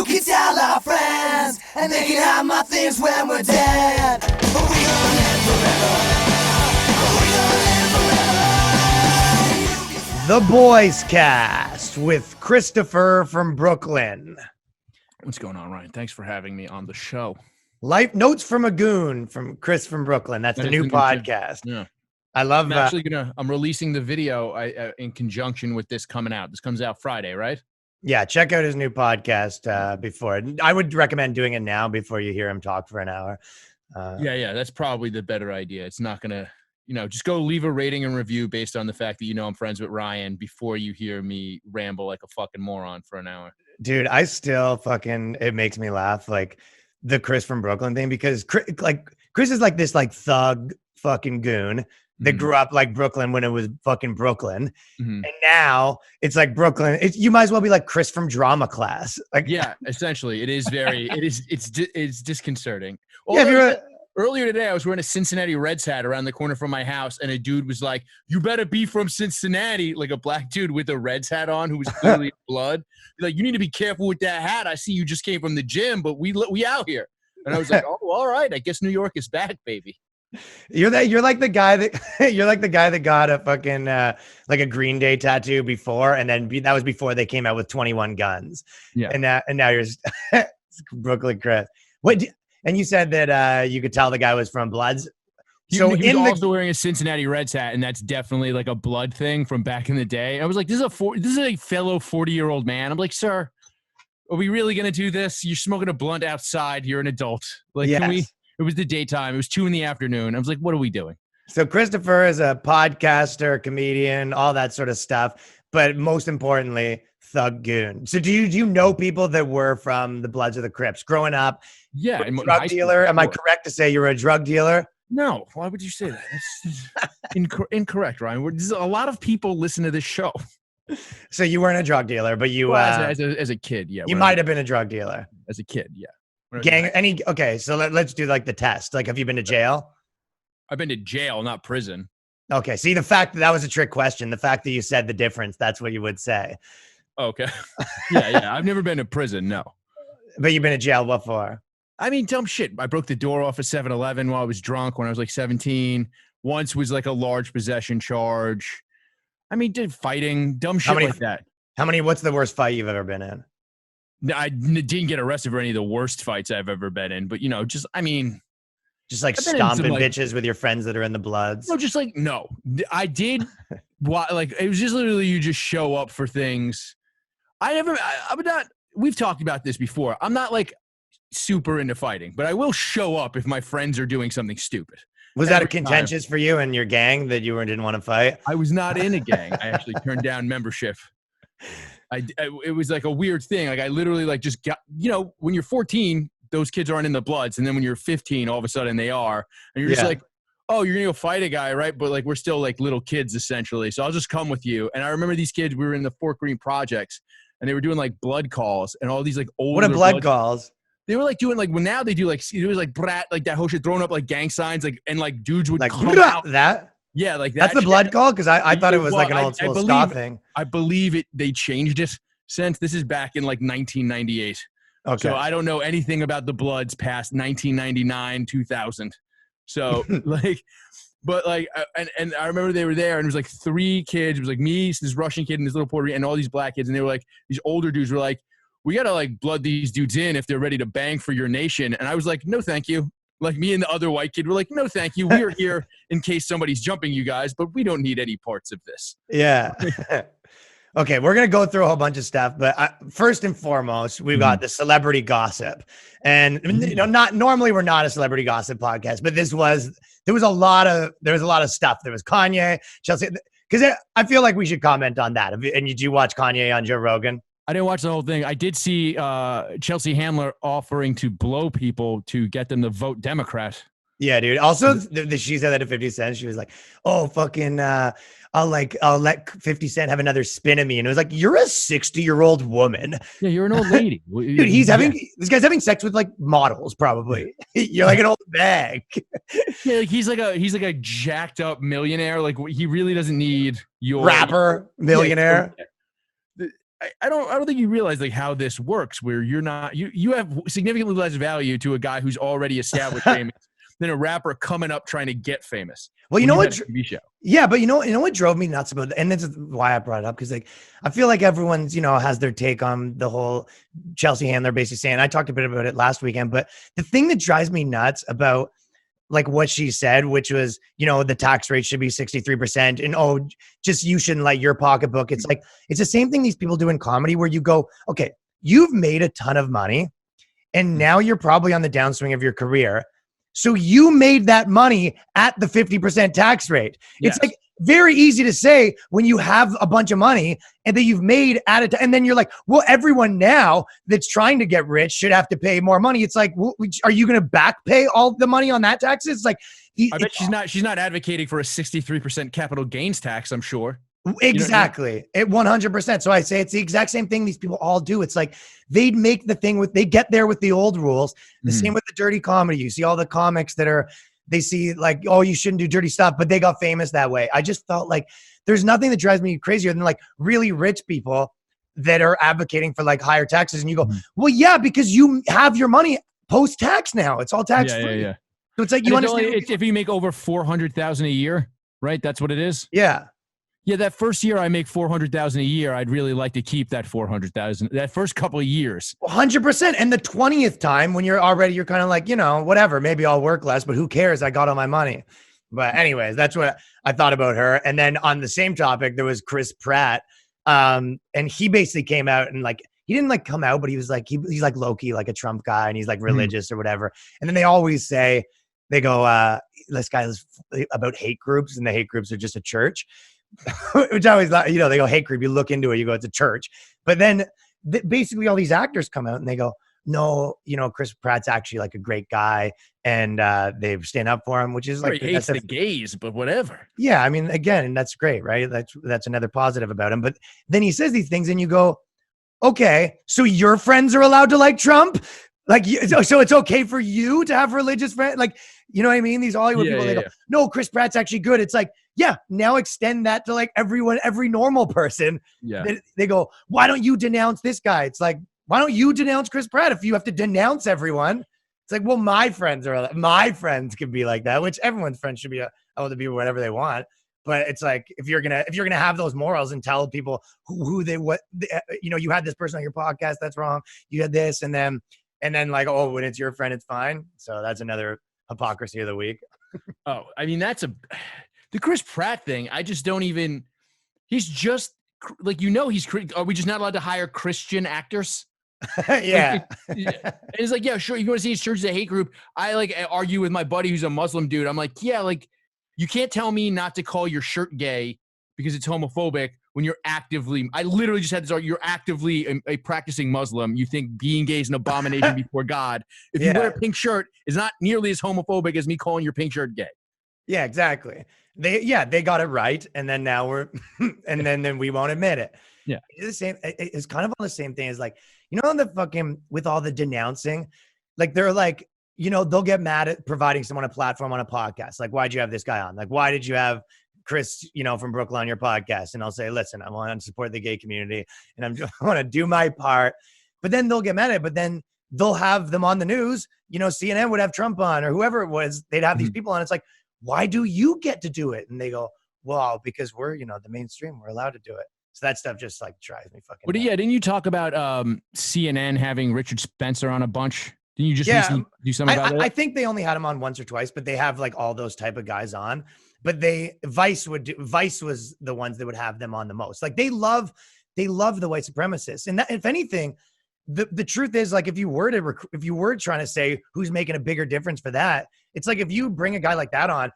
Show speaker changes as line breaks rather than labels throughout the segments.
can tell our friends, and they can have my things when we're dead. But we gonna live forever. But we gonna live forever.
The BOYSCAST with Christopher from Brooklyn.
What's going on, Ryan? Thanks for having me on the show.
Life Notes from a Goon from Chris from Brooklyn. That's the new podcast.
Yeah.
I love
I'm releasing the video in conjunction with this coming out. This comes out Friday, right?
Yeah, check out his new podcast before. I would recommend doing it now before you hear him talk for an hour.
Yeah, that's probably the better idea. It's not going to, just go leave a rating and review based on the fact that I'm friends with Ryan before you hear me ramble like a fucking moron for an hour.
Dude, I still it makes me laugh, like the Chris from Brooklyn thing, because Chris is like this like thug fucking goon that grew up like Brooklyn when it was fucking Brooklyn. And now it's like Brooklyn. You might as well be like Chris from drama class. Like,
yeah, essentially it is it's disconcerting.
Yeah,
Earlier today, I was wearing a Cincinnati Reds hat around the corner from my house, and a dude was like, "You better be from Cincinnati," like a black dude with a Reds hat on who was clearly blood. Like, "You need to be careful with that hat. I see you just came from the gym, but we out here." And I was like, "Oh, all right. I guess New York is back, baby."
You're like the guy that got a fucking like a Green Day tattoo before, and then that was before they came out with 21 Guns.
Yeah,
and now you're Brooklyn Chris. And you said that you could tell the guy was from Bloods.
So he was also wearing a Cincinnati Reds hat, and that's definitely like a blood thing from back in the day. I was like, this is a fellow 40-year-old man. I'm like, "Sir, are we really gonna do this? You're smoking a blunt outside. You're an adult. Like,
yes.
Can we?" It was the daytime. It was 2 p.m. I was like, "What are we doing?"
So Christopher is a podcaster, comedian, all that sort of stuff, but most importantly, thug goon. So do you know people that were from the Bloods or the Crips growing up?
Yeah,
drug dealer. Am I correct to say you're a drug dealer?
No. Why would you say that? That's incorrect, Ryan. A lot of people listen to this show.
So you weren't a drug dealer, but you
as a kid, yeah.
You might have been a drug dealer
as a kid, yeah.
Okay, so let's do like the test. Like, have you been to jail?
I've been to jail, not prison.
Okay, see, the fact that was a trick question, the fact that you said the difference, that's what you would say.
Okay. Yeah. I've never been to prison, no.
But you've been to jail, what for?
I mean, dumb shit. I broke the door off a 7-Eleven while I was drunk when I was like 17. Once was like a large possession charge. I mean, did fighting, dumb shit like that.
What's the worst fight you've ever been in?
I didn't get arrested for any of the worst fights I've ever been in, but just
like stomping bitches with your friends that are in the Bloods.
No, I did. It was just literally you just show up for things. We've talked about this before. I'm not like super into fighting, but I will show up if my friends are doing something stupid.
Was that a contentious for you and your gang that you didn't want to fight?
I was not in a gang. I actually turned down membership. It was like a weird thing. Like I literally like just got, when you're 14, those kids aren't in the Bloods. And then when you're 15, all of a sudden they are. And you're just like, "Oh, you're going to go fight a guy, right?" But like, we're still like little kids essentially. So I'll just come with you. And I remember these kids, we were in the Fort Greene projects and they were doing like blood calls and all these like older.
What are blood calls?
They were like doing like, when now they do like, it was like brat, like that whole shit, throwing up like gang signs, like, and like dudes would
like
come out.
That?
Yeah, like that.
That's the blood call? Because I thought it was like an old school ska thing.
I believe they changed it since. This is back in like 1998.
Okay.
So I don't know anything about the Bloods past 1999, 2000. So but and I remember they were there and it was like 3 kids. It was like me, this Russian kid, and this little Puerto Rican, and all these black kids. And they were like, these older dudes were like, "We got to like blood these dudes in if they're ready to bang for your nation." And I was like, "No, thank you." Like me and the other white kid were like, "No, thank you. We are here in case somebody's jumping you guys, but we don't need any parts of this."
Yeah. Okay, we're going to go through a whole bunch of stuff, but first and foremost, we've got the celebrity gossip. And not normally we're not a celebrity gossip podcast, but there was a lot of stuff. There was Kanye, Chelsea, because I feel like we should comment on that. And did you watch Kanye on Joe Rogan?
I didn't watch the whole thing. I did see Chelsea Handler offering to blow people to get them to vote Democrat.
Yeah, dude. Also, she said that to 50 Cent. She was like, "Oh, fucking, I'll let 50 Cent have another spin at me." And it was like, "You're a 60-year-old woman."
Yeah, you're an old lady.
Dude, this guy's having sex with like models, probably. You're like an old bag.
Yeah, like he's like a jacked up millionaire. Like he really doesn't need your
rapper millionaire.
I don't think you realize like how this works, where you have significantly less value to a guy who's already established famous than a rapper coming up trying to get famous.
Well, you know what?
TV show.
Yeah, but you know what drove me nuts about and this is why I brought it up, because like I feel like everyone's, has their take on the whole Chelsea Handler basically saying, I talked a bit about it last weekend, but the thing that drives me nuts about like what she said, which was, the tax rate should be 63% and just you shouldn't let your pocketbook. It's like, it's the same thing these people do in comedy where you go, okay, you've made a ton of money and now you're probably on the downswing of your career. So you made that money at the 50% tax rate.
Yes.
It's like very easy to say when you have a bunch of money and that you've made at it. And then you're like, well, everyone now that's trying to get rich should have to pay more money. It's like, well, are you going to back pay all the money on that taxes? It's like,
I bet she's not advocating for a 63% capital gains tax, I'm sure.
Exactly. It 100%. So I say it's the exact same thing these people all do. It's like they'd make the thing they get there with the old rules. The same with the dirty comedy. You see all the comics they see like, oh, you shouldn't do dirty stuff, but they got famous that way. I just felt like there's nothing that drives me crazier than like really rich people that are advocating for like higher taxes. And you go, well, yeah, because you have your money post-tax now. It's all tax free.
Yeah.
So it's like, you understand.
If you make over 400,000 a year, right? That's what it is.
Yeah.
Yeah, that first year I make 400,000 a year. I'd really like to keep that 400,000. That first couple of years,
100%. And the 20th time when you're kind of like, whatever, maybe I'll work less, but who cares? I got all my money. But anyways, that's what I thought about her. And then on the same topic, there was Chris Pratt, and he basically came out and like he didn't like come out, but he was like he's like low-key, like a Trump guy, and he's like religious or whatever. And then they always say they go, this guy is about hate groups, and the hate groups are just a church. Which I always, they go, hate group, you look into it, you go, it's a church. But then basically all these actors come out and they go, no, Chris Pratt's actually like a great guy. And they stand up for him, which is like,
he hates the gays, but whatever.
Yeah. I mean, again, that's great, right? That's another positive about him. But then he says these things and you go, okay, so your friends are allowed to like Trump? Like, so it's okay for you to have religious friends? Like, you know what I mean? These Hollywood people, they go, no, Chris Pratt's actually good. It's like, yeah, now extend that to like everyone, every normal person.
Yeah.
They go, why don't you denounce this guy? It's like, why don't you denounce Chris Pratt if you have to denounce everyone? It's like, well, my friends can be like that, which everyone's friends should be able to be whatever they want. But it's like, if you're gonna have those morals and tell people you had this person on your podcast, that's wrong. You had this, and then like, oh, when it's your friend, it's fine. So that's another hypocrisy of the week.
Oh, I mean, the Chris Pratt thing. I just don't even, he's just like, are we just not allowed to hire Christian actors?
Yeah.
It's like, yeah, sure. You want to see his church is a hate group. I like argue with my buddy who's a Muslim dude. I'm like, yeah, like you can't tell me not to call your shirt gay because it's homophobic when you're actively, I literally just had this argument, you're actively a practicing Muslim. You think being gay is an abomination before God. If you wear a pink shirt, it's not nearly as homophobic as me calling your pink shirt gay.
Yeah, exactly. They got it right. And then now and then we won't admit it.
Yeah.
It's the same. It's kind of on the same thing as like, the fucking, with all the denouncing, like they're like, they'll get mad at providing someone a platform on a podcast. Like, why'd you have this guy on? Like, why did you have Chris, from Brooklyn on your podcast? And I'll say, listen, I want to support the gay community and I want to do my part. But then they'll get mad at it. But then they'll have them on the news. CNN would have Trump on or whoever it was. They'd have these people on. It's like, why do you get to do it? And they go, well, because we're, the mainstream, we're allowed to do it. So that stuff just like drives me fucking nuts.
Yeah, didn't you talk about CNN having Richard Spencer on a bunch? Didn't you just do something about it?
I think they only had him on once or twice, but they have like all those type of guys on. But Vice was the ones that would have them on the most. Like they love the white supremacists. And that, if anything, the truth is, like, if you were trying to say who's making a bigger difference for that, it's like if you bring a guy like that on,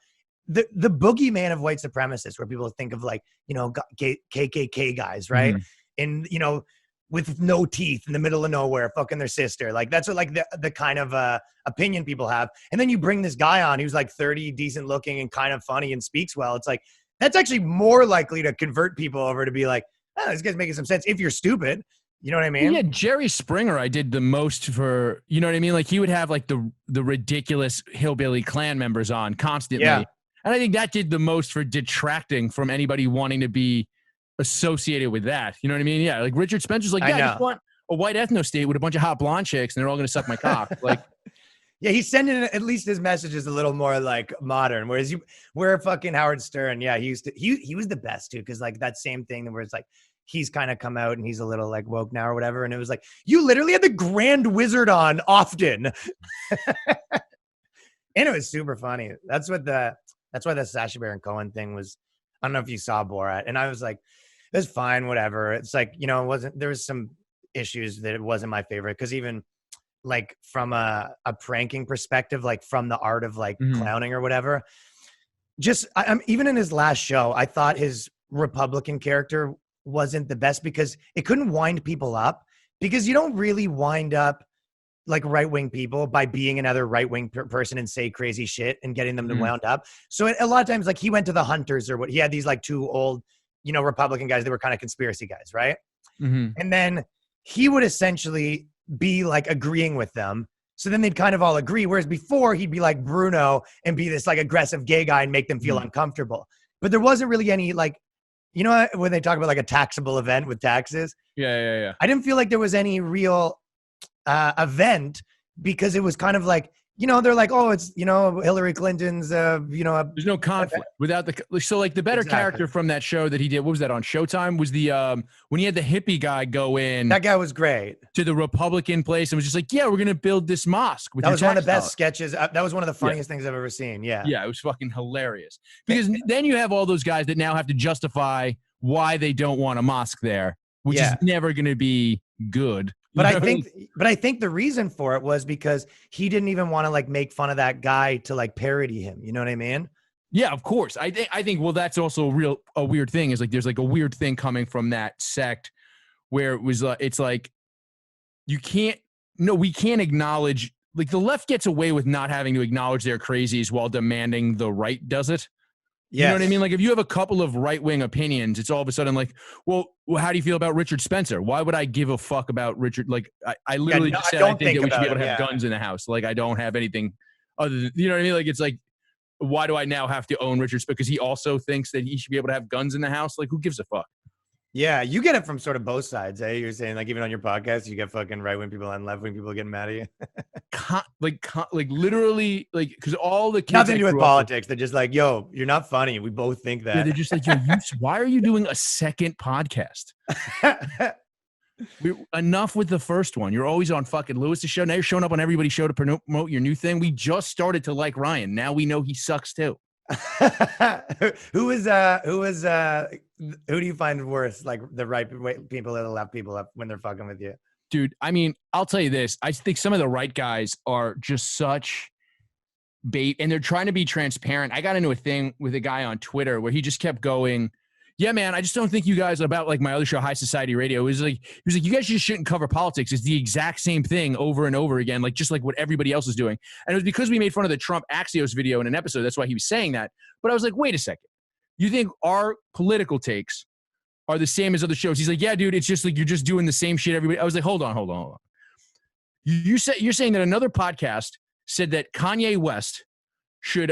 the boogeyman of white supremacists, where people think of like, KKK guys, right? And, with no teeth in the middle of nowhere, fucking their sister. Like that's what like the kind of opinion people have. And then you bring this guy on who's like 30, decent looking and kind of funny and speaks well. It's like, that's actually more likely to convert people over to be like, oh, this guy's making some sense if you're stupid. You know what I mean?
Yeah, Jerry Springer, I did the most for, you know what I mean? Like he would have like the ridiculous hillbilly Klan members on constantly. Yeah. And I think that did the most for detracting from anybody wanting to be associated with that. You know what I mean? Yeah. Like Richard Spencer's like,
I
yeah, I
know.
just want a white ethno state with a bunch of hot blonde chicks and they're all going to suck my cock. Like,
Yeah, he's sending at least his message is a little more like modern. Whereas where fucking Howard Stern, yeah, he was the best too, because like that same thing where it's like he's kind of come out and he's a little like woke now or whatever, and it was like you literally had the Grand Wizard on often, and it was super funny. That's why the Sacha Baron Cohen thing was. I don't know if you saw Borat, and I was like, it's fine, whatever. It's like there was some issues that it wasn't my favorite because even. Like from a pranking perspective, like from the art of like clowning or whatever. Just I'm even in his last show, I thought his Republican character wasn't the best because it couldn't wind people up because you don't really wind up like right-wing people by being another right-wing person and say crazy shit and getting them to wound up. So a lot of times, like he went to the Hunters or what he had these like two old, Republican guys that were kind of conspiracy guys. Right. And then he would essentially be like agreeing with them. So then they'd kind of all agree. Whereas before he'd be like Bruno and be this like aggressive gay guy and make them feel uncomfortable. But there wasn't really any like, when they talk about like a taxable event with taxes.
Yeah.
I didn't feel like there was any real event because it was kind of like, they're like, oh, it's, Hillary Clinton's,
there's no conflict without so like the better character from that show that he did, what was that on Showtime, was the, when he had the hippie guy go in.
That guy was great. To
the Republican place and was just like, yeah, we're going to build this mosque. That
was one of the best sketches. That was one of the funniest things I've ever seen. Yeah.
Yeah, it was fucking hilarious. Because then you have all those guys that now have to justify why they don't want a mosque there, which is never going to be good.
But I think the reason for it was because he didn't even want to like make fun of that guy to like parody him. You know what I mean?
Yeah, of course. I think well, that's also a weird thing is like there's like a weird thing coming from that sect where it was it's like we can't acknowledge, like the left gets away with not having to acknowledge their crazies while demanding the right does it. You know what I mean? Like if you have a couple of right-wing opinions, it's all of a sudden like, well, how do you feel about Richard Spencer? Why would I give a fuck about Richard? Like I literally just said I think that we should be able to have guns in the house. Like I don't have anything other than, you know what I mean? Like it's like, why do I now have to own Richard Spencer? Because he also thinks that he should be able to have guns in the house. Like who gives a fuck?
Yeah, you get it from sort of both sides, eh? You're saying like even on your podcast, you get fucking right-wing people and left-wing people getting mad at you.
like literally, like because all the kids
nothing to do with politics. They're just like, yo, you're not funny. We both think that.
Yeah, they're just like, yo, why are you doing a second podcast? Enough with the first one. You're always on fucking Lewis's show. Now you're showing up on everybody's show to promote your new thing. We just started to like Ryan. Now we know he sucks too.
Who do you find worse, like the right people or the left people up when they're fucking with you?
Dude, I mean, I'll tell you this. I think some of the right guys are just such bait and they're trying to be transparent. I got into a thing with a guy on Twitter where he just kept going, yeah, man, I just don't think you guys, about like my other show, High Society Radio, he was like, you guys just shouldn't cover politics. It's the exact same thing over and over again, like just like what everybody else is doing. And it was because we made fun of the Trump Axios video in an episode. That's why he was saying that. But I was like, wait a second. You think our political takes are the same as other shows? He's like, yeah, dude, it's just like you're just doing the same shit everybody. I was like, hold on. You're saying that another podcast said that Kanye West should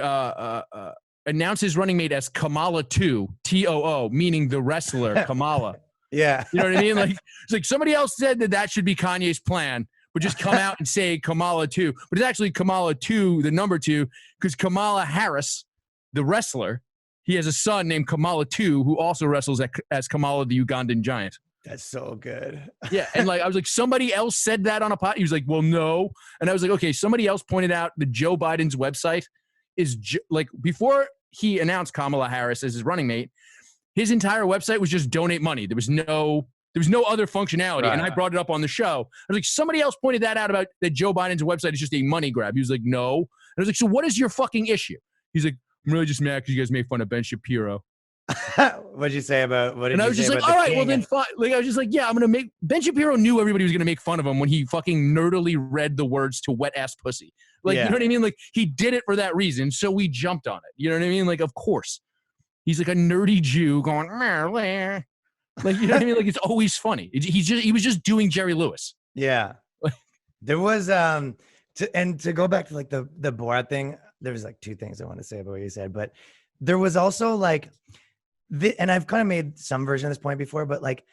announce his running mate as Kamala 2, T-O-O, meaning the wrestler Kamala.
Yeah.
You know what I mean? Like, it's like somebody else said that should be Kanye's plan, but just come out and say Kamala 2. But it's actually Kamala 2, the number 2, because Kamala Harris, the wrestler, he has a son named Kamala 2 who also wrestles as Kamala the Ugandan giant.
That's so good.
Yeah. And like, I was like, somebody else said that on a pod. He was like, well, no. And I was like, okay, somebody else pointed out that Joe Biden's website is like before he announced Kamala Harris as his running mate, his entire website was just donate money. There was no other functionality. Right. And I brought it up on the show. I was like, somebody else pointed that out about that Joe Biden's website is just a money grab. He was like, no. And I was like, so what is your fucking issue? He's like, I'm really just mad because you guys made fun of Ben Shapiro.
What'd you say about what?
And I was just like, all right, well then fine. Like I was just like, yeah, I'm gonna make Ben Shapiro knew everybody was gonna make fun of him when he fucking nerdily read the words to wet ass pussy. Like, you know what I mean? Like he did it for that reason, so we jumped on it. You know what I mean? Like, of course. He's like a nerdy Jew going, like, you know what I mean? Like it's always funny. He was just doing Jerry Lewis.
Yeah. There was to go back to like the Borat thing, there was like two things I want to say about what you said, but there was also like and I've kind of made some version of this point before, but like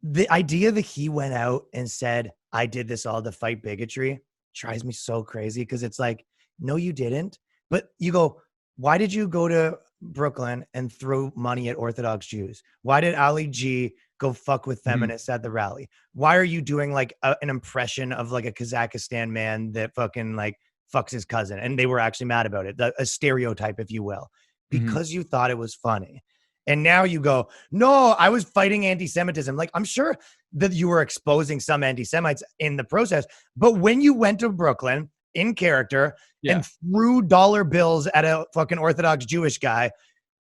the idea that he went out and said, I did this all to fight bigotry drives me so crazy. Cause it's like, no, you didn't. But you go, why did you go to Brooklyn and throw money at Orthodox Jews? Why did Ali G go fuck with feminists at the rally? Why are you doing like an impression of like a Kazakhstan man that fucking like fucks his cousin? And they were actually mad about it. A stereotype, if you will, because you thought it was funny. And now you go, no, I was fighting anti-Semitism. Like, I'm sure that you were exposing some anti-Semites in the process. But when you went to Brooklyn in character and threw dollar bills at a fucking Orthodox Jewish guy,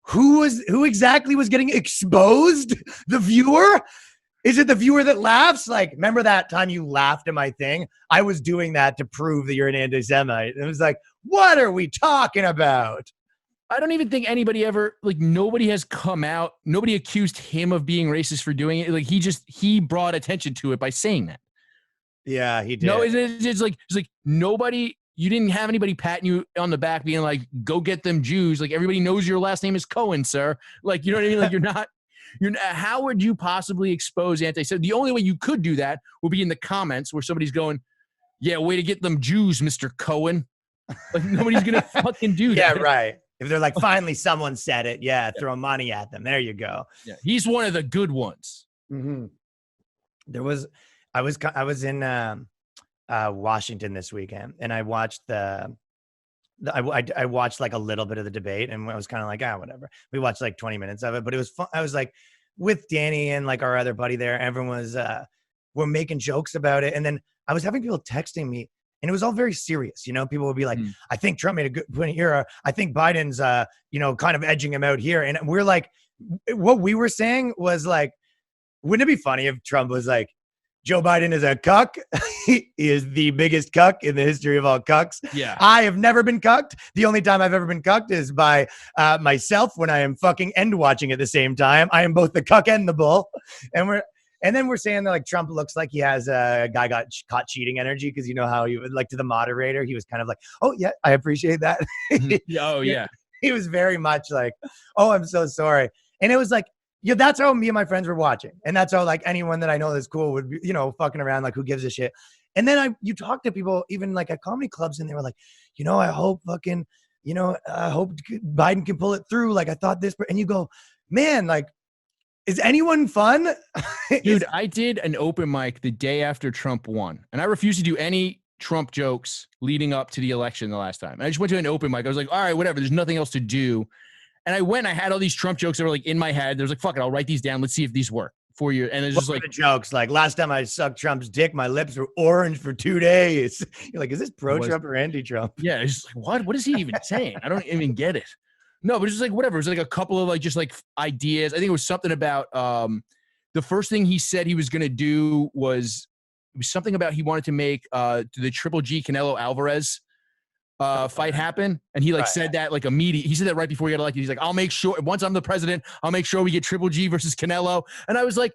who exactly was getting exposed? The viewer? Is it the viewer that laughs? Like, remember that time you laughed at my thing? I was doing that to prove that you're an anti-Semite. It was like, what are we talking about?
I don't even think anybody ever, like, nobody has come out. Nobody accused him of being racist for doing it. Like, he brought attention to it by saying that.
Yeah, he did.
No, it's like nobody, you didn't have anybody patting you on the back being like, go get them Jews. Like, everybody knows your last name is Cohen, sir. Like, you know what I mean? Like, how would you possibly expose anti-Semitism? The only way you could do that would be in the comments where somebody's going, yeah, way to get them Jews, Mr. Cohen. Like, nobody's going to fucking do that.
Yeah, right. If they're like, finally someone said it, throw money at them. There you go.
Yeah, he's one of the good ones.
Mm-hmm. I was in Washington this weekend, and I watched I watched like a little bit of the debate, and I was kind of like, whatever. We watched like 20 minutes of it, but it was fun. I was like with Danny and like our other buddy there. Everyone was we're making jokes about it, and then I was having people texting me. And it was all very serious. You know, people would be like, I think Trump made a good point here. Or, I think Biden's, kind of edging him out here. And we're like, what we were saying was like, wouldn't it be funny if Trump was like, Joe Biden is a cuck. He is the biggest cuck in the history of all cucks.
Yeah.
I have never been cucked. The only time I've ever been cucked is by myself when I am fucking and watching at the same time. I am both the cuck and the bull. And then we're saying that like Trump looks like he has a guy got caught cheating energy, because you know how he would like to the moderator. He was kind of like, oh yeah, I appreciate that.
Oh yeah.
He was very much like, oh, I'm so sorry. And it was like, that's how me and my friends were watching. And that's how like anyone that I know that's cool would be, fucking around like, who gives a shit. And then you talk to people even like at comedy clubs, and they were like, I hope fucking, I hope Biden can pull it through. Like I thought this, and you go, man, like, is anyone fun?
Dude, I did an open mic the day after Trump won, and I refused to do any Trump jokes leading up to the election the last time. I just went to an open mic. I was like, all right, whatever. There's nothing else to do. And I went, I had all these Trump jokes that were like in my head. There's like, fuck it, I'll write these down. Let's see if these work for you. And it's just like
the jokes. Like last time I sucked Trump's dick, my lips were orange for 2 days. You're like, is this pro-Trump or anti-Trump?
Yeah, it's just like, what is he even saying? I don't even get it. No, but it's just like whatever. It was like a couple of like just like ideas. I think it was something about the first thing he said he was going to do was something about he wanted to make the Triple G Canelo Alvarez fight happen, and he like said that like immediately. He said that right before he got elected. He's like, I'll make sure once I'm the president, I'll make sure we get Triple G versus Canelo. And I was like,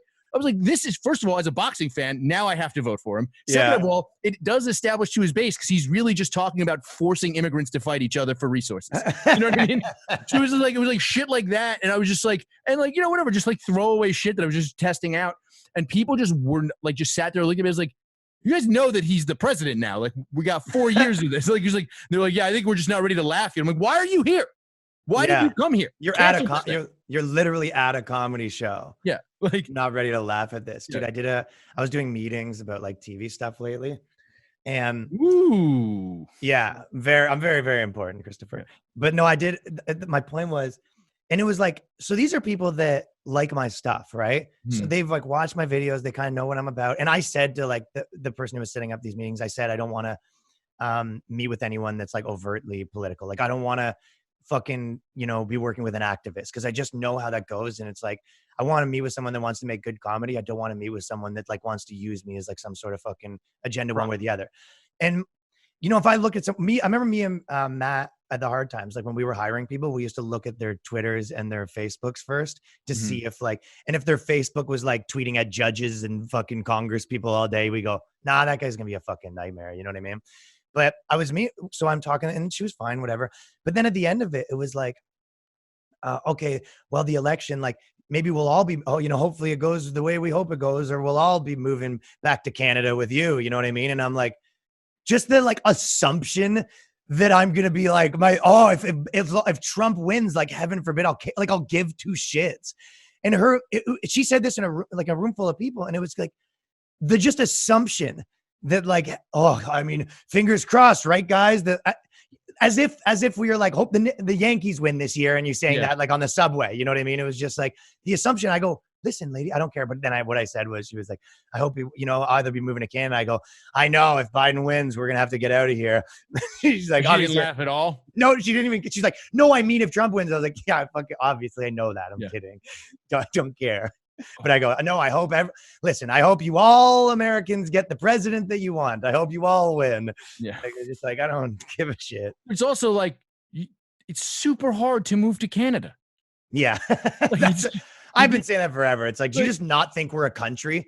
this is, first of all, as a boxing fan, now I have to vote for him. Second of all, it does establish to his base, because he's really just talking about forcing immigrants to fight each other for resources. You know what I mean? So it was like shit like that. And I was just like, and like, whatever, just like throwaway shit that I was just testing out. And people just were like, just sat there looking at me. I was like, you guys know that he's the president now. Like, we got 4 years of this. Like, he's like, they're like, yeah, I think we're just not ready to laugh yet. I'm like, why are you here? Why did you come here?
You're literally at a comedy show.
Yeah. Like,
not ready to laugh at this. Dude, I was doing meetings about like TV stuff lately. And I'm very, very important, Christopher. Yeah. But no, my point was, and it was like, so these are people that like my stuff, right? So they've like watched my videos, they kind of know what I'm about. And I said to like the person who was setting up these meetings, I said, I don't want to meet with anyone that's like overtly political. Like, I don't want to fucking, be working with an activist, because I just know how that goes. And it's like, I want to meet with someone that wants to make good comedy. I don't want to meet with someone that like wants to use me as like some sort of fucking agenda one way or the other. And if I look at I remember me and Matt at the Hard Times, like when we were hiring people, we used to look at their Twitters and their Facebooks first to see if if their Facebook was like tweeting at judges and fucking Congress people all day, we go, nah, that guy's gonna be a fucking nightmare. You know what I mean? But so I'm talking, and she was fine, whatever. But then at the end of it, it was like, okay, well, the election, like maybe we'll all be, hopefully it goes the way we hope it goes, or we'll all be moving back to Canada with you. You know what I mean? And I'm like, just the like assumption that I'm gonna be like if Trump wins, like heaven forbid, I'll give two shits. And she said this in a room full of people, and it was like the just assumption that like, fingers crossed, right, guys? That as if we were like, hope the Yankees win this year, and you saying that like on the subway, you know what I mean? It was just like the assumption. I go, listen, lady, I don't care. But then what I said was, she was like, I hope you either be moving to Canada. I go, I know if Biden wins, we're gonna have to get out of here. She's like,
she didn't laugh at all.
No, she didn't even. She's like, no, I mean if Trump wins. I was like, yeah, obviously I know that. I'm kidding. Don't care. But I go, no, I hope I hope you all Americans get the president that you want. I hope you all win. Yeah. Like, it's just like, I don't give a shit.
It's also like, it's super hard to move to Canada.
Yeah. I've been saying that forever. It's like, do you just not think we're a country?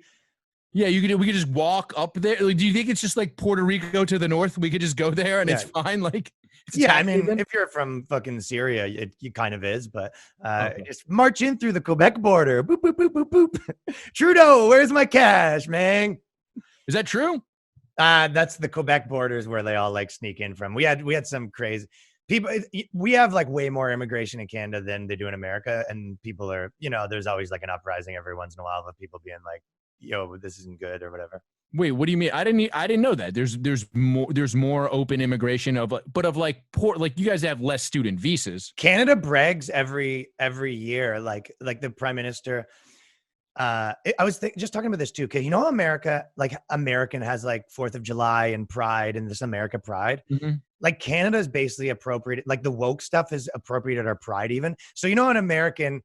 Yeah,
we could just walk up there. Like, do you think it's just like Puerto Rico to the north? We could just go there and it's fine. Like,
I mean, if you're from fucking Syria, it kind of is, but just march in through the Quebec border. Boop, boop, boop, boop, boop. Trudeau, where's my cash, man?
Is that true?
That's the Quebec borders where they all like sneak in from. We had some crazy people. We have like way more immigration in Canada than they do in America. And people are, there's always like an uprising every once in a while of people being like, yo, this isn't good or whatever.
Wait, what do you mean? I didn't know that. There's more open immigration of poor, like you guys have less student visas.
Canada brags every year, like the prime minister. I was just talking about this too. Okay, American has like 4th of July and Pride and this America Pride. Mm-hmm. Like Canada is basically appropriated. Like the woke stuff is appropriated our Pride even. So an American,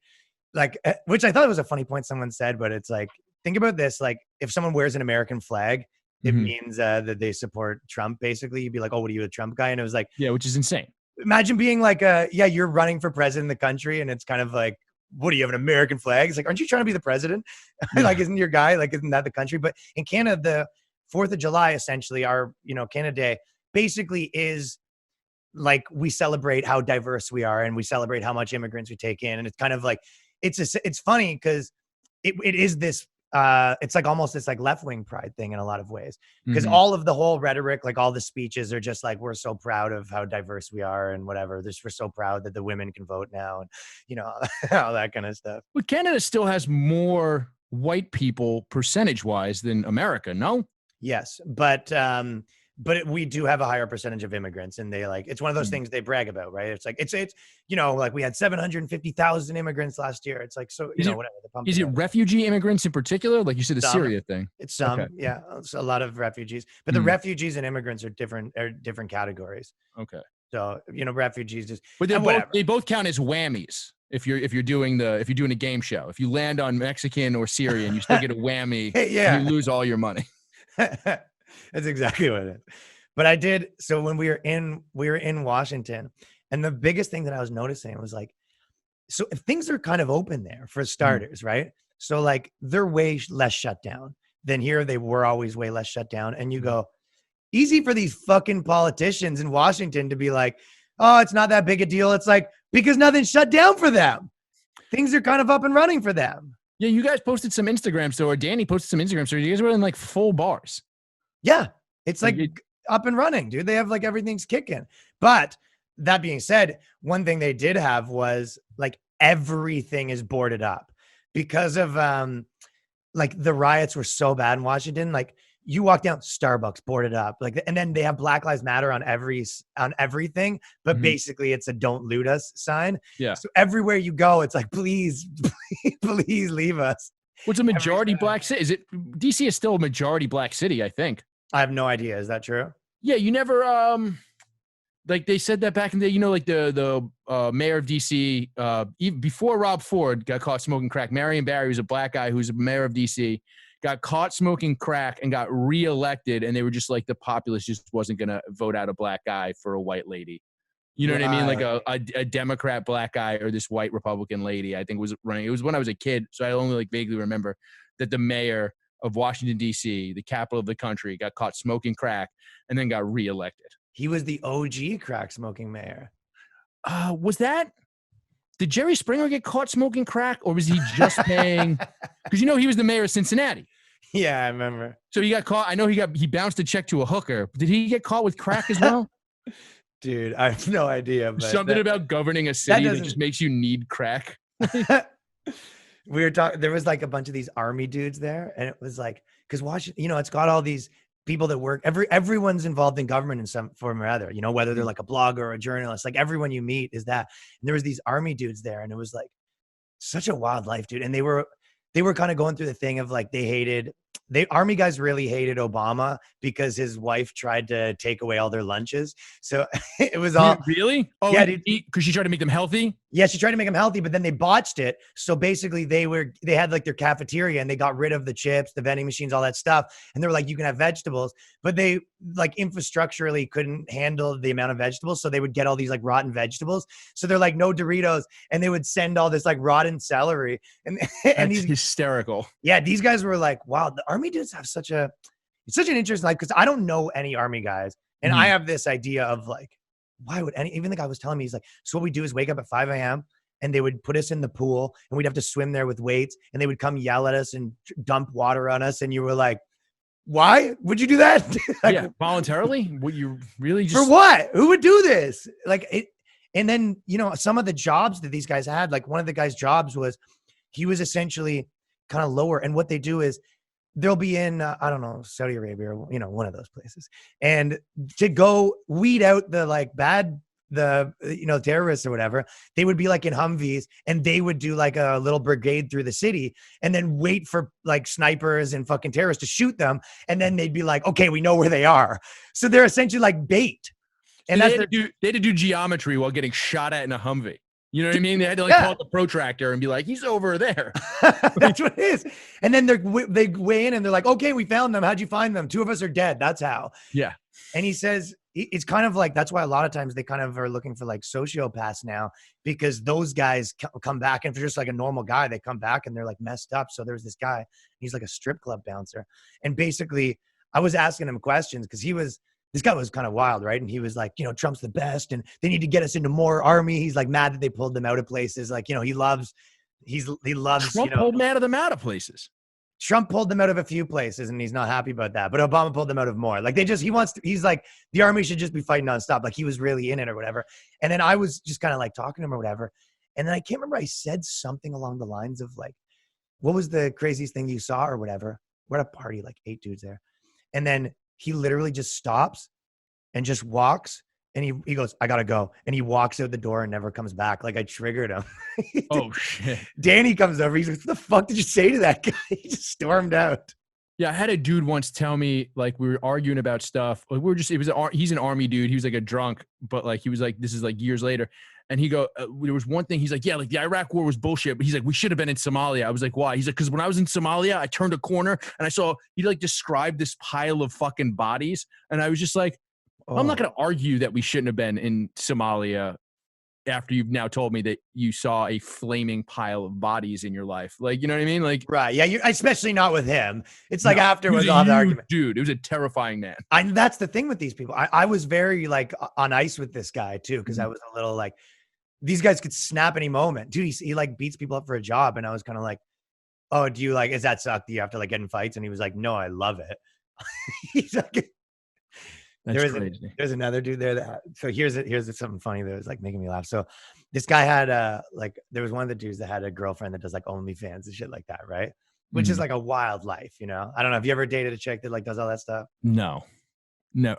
like, which I thought was a funny point someone said, but it's like, think about this. Like if someone wears an American flag, it means that they support Trump. Basically, you'd be like, oh, what are you, a Trump guy? And it was like,
yeah, which is insane.
Imagine being like, you're running for president of the country. And it's kind of like, what do you have, an American flag? It's like, aren't you trying to be the president? Yeah. Like, isn't your guy, like, isn't that the country? But in Canada, the 4th of July, essentially our, Canada Day basically is like, we celebrate how diverse we are and we celebrate how much immigrants we take in. And it's kind of like, it's funny because it is this, it's like almost this like left-wing pride thing in a lot of ways, because all of the whole rhetoric, like all the speeches are just like, we're so proud of how diverse we are and whatever. We're so proud that the women can vote now and all that kind of stuff.
But Canada still has more white people percentage-wise than America, no?
Yes, but we do have a higher percentage of immigrants, and they like, it's one of those things they brag about, right? It's like, it's like we had 750,000 immigrants last year. It's like, so, whatever.
Is it refugee immigrants in particular? Like you said, the Syria thing.
It's some, okay. Yeah. It's a lot of refugees, but the refugees and immigrants are different categories.
Okay.
So, refugees just,
but they both count as whammies. If you're doing a game show, if you land on Mexican or Syrian, you still get a whammy.
Yeah.
And you lose all your money.
That's exactly what it is. But I did. So when we were in Washington, and the biggest thing that I was noticing was like, so if things are kind of open there for starters, right? So like they're way less shut down than here. They were always way less shut down. And you go, easy for these fucking politicians in Washington to be like, oh, it's not that big a deal. It's like, because nothing's shut down for them. Things are kind of up and running for them.
Yeah, you guys posted some Instagram story. Danny posted some Instagram stories. You guys were in like full bars.
Yeah, it's like up and running, dude. They have like everything's kicking. But that being said, one thing they did have was like everything is boarded up because of like the riots were so bad in Washington. Like you walk down, Starbucks boarded up, like, and then they have Black Lives Matter on everything, but basically it's a "Don't loot us" sign.
Yeah.
So everywhere you go, it's like, please leave us.
What's a majority black city? Is it DC is still a majority black city? I think.
I have no idea. Is that true?
Yeah, you never like they said that back in the day. Like the mayor of DC, even before Rob Ford got caught smoking crack. Marion Barry was a black guy who's a mayor of DC, got caught smoking crack and got reelected. And they were just like, the populace just wasn't gonna vote out a black guy for a white lady. You know what I mean? Like a Democrat black guy or this white Republican lady, I think was running. It was when I was a kid, so I only like vaguely remember that the mayor of Washington, D.C., the capital of the country, got caught smoking crack and then got reelected.
He was the OG crack smoking mayor.
Was that? did Jerry Springer get caught smoking crack, or was he just paying? Because he was the mayor of Cincinnati.
Yeah, I remember.
So he got caught. I know he bounced a check to a hooker. Did he get caught with crack as well?
Dude, I have no idea. But
Something about governing a city that just makes you need crack.
We were talking, there was like a bunch of these army dudes there, and it was like, because Washington, it's got all these people that work, everyone's involved in government in some form or other, whether they're like a blogger or a journalist, like everyone you meet is that. And there was these army dudes there, and it was like such a wild life, dude. And they were kind of going through the thing of like, army guys really hated Obama because his wife tried to take away all their lunches. So it was all
really? Oh yeah, because she tried to make them healthy.
Yeah, she tried to make them healthy, but then they botched it. So basically they had like their cafeteria, and they got rid of the chips, the vending machines, all that stuff. And they were like, you can have vegetables, but they like infrastructurally couldn't handle the amount of vegetables. So they would get all these like rotten vegetables. So they're like, no Doritos. And they would send all this like rotten celery. And
these hysterical.
Yeah, these guys were like, wow, the army dudes have such an interesting life, because I don't know any army guys. And I have this idea of like, why would even the guy was telling me, he's like, so what we do is wake up at 5 a.m. and they would put us in the pool, and we'd have to swim there with weights, and they would come yell at us and dump water on us. And you were like, why would you do that? Like,
yeah, voluntarily? Would you really just,
for what? Who would do this? Like it. And then, some of the jobs that these guys had, like one of the guys' jobs was, he was essentially kind of lower. And what they do is they'll be in, I don't know, Saudi Arabia or, one of those places. And to go weed out the like terrorists or whatever, they would be like in Humvees, and they would do like a little brigade through the city, and then wait for like snipers and fucking terrorists to shoot them. And then they'd be like, okay, we know where they are. So they're essentially like bait. And
they had to do geometry while getting shot at in a Humvee. You know what I mean? They had to like call the protractor and be like, he's over there.
That's what it is. And then they weigh in, and they're like, okay, we found them. How'd you find them? 2 of us are dead. That's how.
Yeah.
And he says, it's kind of like, that's why a lot of times they kind of are looking for like sociopaths now, because those guys come back, and if they're just like a normal guy, they come back and they're like messed up. So there's this guy, he's like a strip club bouncer. And basically I was asking him questions, because this guy was kind of wild, right? And he was like, Trump's the best, and they need to get us into more army. He's like mad that they pulled them out of places. Like, he loves.
Trump pulled them out of places.
Trump pulled them out of a few places, and he's not happy about that. But Obama pulled them out of more. Like he's like, the army should just be fighting nonstop. Like he was really in it or whatever. And then I was just kind of like talking to him or whatever. And then I can't remember, I said something along the lines of like, what was the craziest thing you saw or whatever? We're at a party, like 8 dudes there. And then he literally just stops and just walks, and he goes, I gotta go. And he walks out the door and never comes back. Like I triggered him.
Oh shit.
Danny comes over. He's like, what the fuck did you say to that guy? He just stormed out.
Yeah, I had a dude once tell me, like, we were arguing about stuff. Like, he's an army dude. He was like a drunk, but like, he was like, this is like years later. And he there was one thing, he's like, yeah, like the Iraq war was bullshit, but he's like, we should have been in Somalia. I was like, why? He's like, because when I was in Somalia, I turned a corner and I saw, he like described this pile of fucking bodies. And I was just like, I'm not going to argue that we shouldn't have been in Somalia after you've now told me that you saw a flaming pile of bodies in your life. Like, you know what I mean? Like,
right. Yeah. Especially not with him. It's like afterwards all the argument.
Dude, it was a terrifying man.
That's the thing with these people. I was very like on ice with this guy too, because I was a little like, these guys could snap any moment. Dude, he like beats people up for a job. And I was kind of like, oh, do you like, is that suck? Do you have to like get in fights? And he was like, no, I love it. He's like, there's another dude there so here's something funny that was like making me laugh. So this guy had there was one of the dudes that had a girlfriend that does like OnlyFans and shit like that, right? Which is like a wild life, I don't know. Have you ever dated a chick that like does all that stuff?
No.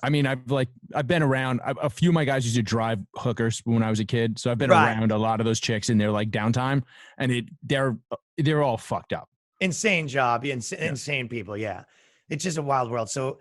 I mean, I've been around a few of my guys used to drive hookers when I was a kid. So I've been around a lot of those chicks in their like downtime, and they're all fucked up.
Insane job. Insane people. Yeah. It's just a wild world. So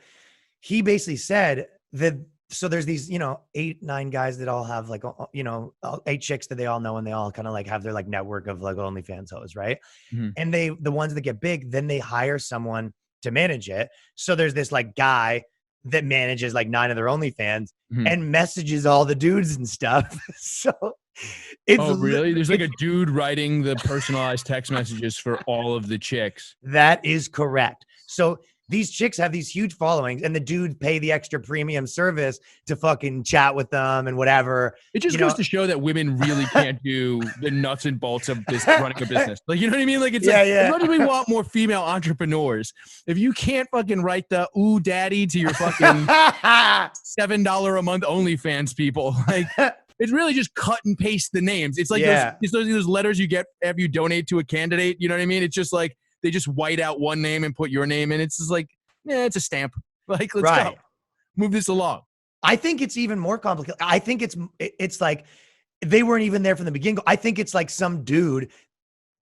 he basically said that, so there's these, 8, 9 guys that all have like, 8 chicks that they all know, and they all kind of like have their like network of like OnlyFans hoes, right? Mm-hmm. And the ones that get big, then they hire someone to manage it. So there's this like guy that manages like 9 of their OnlyFans and messages all the dudes and stuff. So it's
really? There's like a dude writing the personalized text messages for all of the chicks.
That is correct. So these chicks have these huge followings and the dudes pay the extra premium service to fucking chat with them and whatever.
It just goes to show that women really can't do the nuts and bolts of this running a business. Like, you know what I mean? Like, it's as much as we want more female entrepreneurs, if you can't fucking write the ooh daddy to your fucking $7 a month OnlyFans people, like, it's really just cut and paste the names. It's like those letters you get after you donate to a candidate. You know what I mean? It's just like they just white out one name and put your name in. It's just like, yeah, it's a stamp. Like, let's go. Move this along.
I think it's even more complicated. I think it's like they weren't even there from the beginning. I think it's like some dude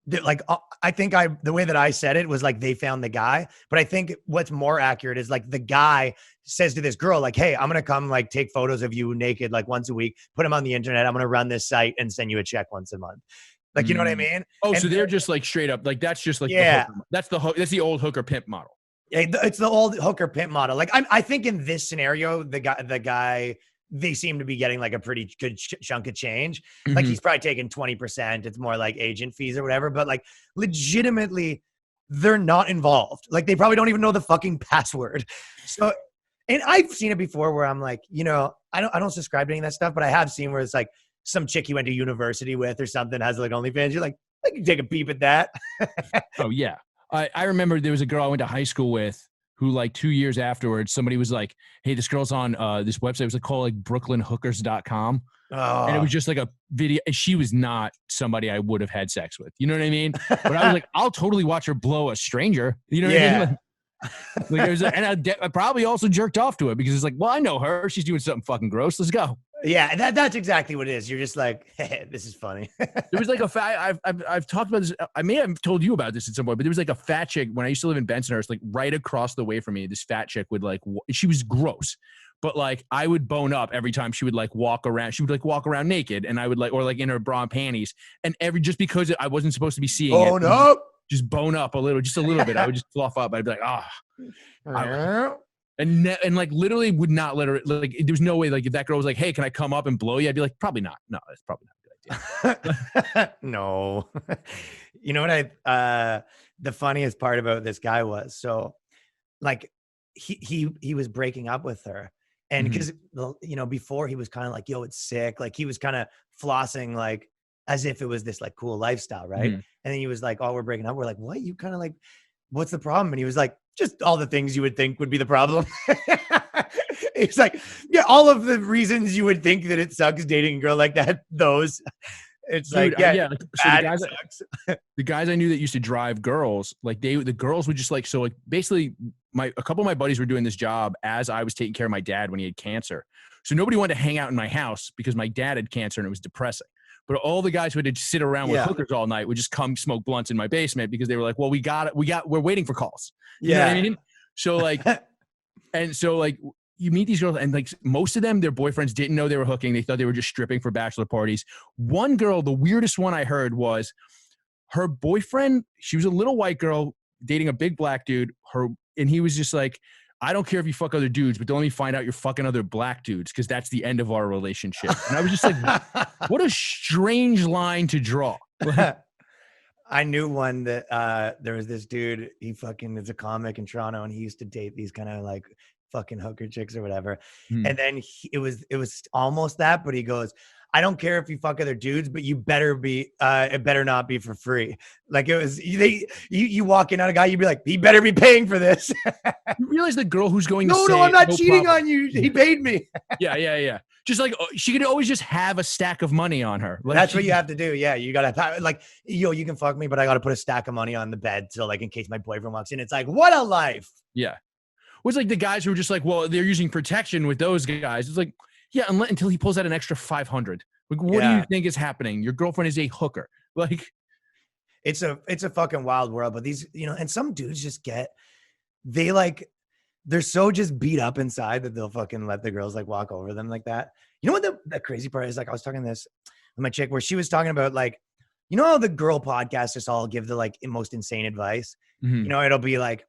that, like, the way that I said it was like they found the guy, but I think what's more accurate is like the guy says to this girl, like, hey, I'm going to come like take photos of you naked like once a week, put them on the internet. I'm going to run this site and send you a check once a month. Like, you know what I mean?
Oh, and so they're just like straight up, like, that's just like, that's the old hooker pimp model.
It's the old hooker pimp model. Like, I think in this scenario, the guy, they seem to be getting like a pretty good chunk of change. Like, he's probably taking 20%. It's more like agent fees or whatever, but like legitimately they're not involved. Like, they probably don't even know the fucking password. So, and I've seen it before where I'm like, you know, I don't subscribe to any of that stuff, but I have seen where it's like some chick you went to university with or something has like OnlyFans. You're like, I can take a peep at that.
Oh yeah. I remember there was a girl I went to high school with who, like, 2 years afterwards, somebody was like, hey, this girl's on this website. It was like called like brooklynhookers.com. Oh. And it was just like a video. And she was not somebody I would have had sex with. You know what I mean? But I was like, I'll totally watch her blow a stranger. You know what I mean? Like, it was, and I probably also jerked off to it because it's like, well, I know her. She's doing something fucking gross. Let's go.
Yeah, that's exactly what it is. You're just like, hey, this is funny.
There was like I've talked about this. I may have told you about this at some point, but there was like a fat chick when I used to live in Bensonhurst, like right across the way from me. This fat chick would like, she was gross, but like I would bone up every time she would like walk around. She would like walk around naked, and I would like, or like in her bra and panties, and just because I wasn't supposed to be seeing it, just bone up a little bit. I would just fluff up. I'd be like, and like literally would not let her, like, there was no way, like, if that girl was like, hey, can I come up and blow you? I'd be like, probably not. No, that's probably not a good idea.
No. You know what the funniest part about this guy was, so like he was breaking up with her, and because you know, before he was kind of like, yo, it's sick. Like, he was kind of flossing like as if it was this like cool lifestyle, right? And then he was like, oh, we're breaking up. We're like, what? You kind of like, what's the problem? And he was like, just all the things you would think would be the problem. It's like, yeah, all of the reasons you would think that it sucks dating a girl like that, those. It's dude, like, yeah.
So the guys I knew that used to drive girls, like the girls would just like, so like basically a couple of my buddies were doing this job as I was taking care of my dad when he had cancer. So nobody wanted to hang out in my house because my dad had cancer and it was depressing. But all the guys who had to sit around with hookers all night would just come smoke blunts in my basement because they were like, well, we're waiting for calls. You know what I mean? So like, and so like you meet these girls and like most of them, their boyfriends didn't know they were hooking. They thought they were just stripping for bachelor parties. One girl, the weirdest one I heard was her boyfriend. She was a little white girl dating a big black dude. And he was just like, I don't care if you fuck other dudes, but don't let me find out you're fucking other black dudes because that's the end of our relationship. And I was just like, what a strange line to draw.
I knew one that there was this dude, he fucking is a comic in Toronto, and he used to date these kind of like fucking hooker chicks or whatever. And then it was almost that, but he goes, I don't care if you fuck other dudes, but you better be, it better not be for free. Like it was, you walk in on a guy, you'd be like, he better be paying for this.
You realize the girl who's going to
no,
say,
I'm not cheating on you. He paid me.
Yeah. Just like, she could always just have a stack of money on her. Like,
that's what you have to do. Yeah. You got to like, yo, you can fuck me, but I got to put a stack of money on the bed. So like, in case my boyfriend walks in, it's like, what a life.
Yeah. It was like the guys who were just like, well, they're using protection with those guys. It's like, yeah, until he pulls out an extra 500. Like, what do you think is happening? Your girlfriend is a hooker. Like,
it's a fucking wild world. But these, you know, and some dudes just they're so just beat up inside that they'll fucking let the girls like walk over them like that. You know what the crazy part is? Like, I was talking this with my chick where she was talking about like, you know how the girl podcasters all give the like most insane advice? You know, it'll be like,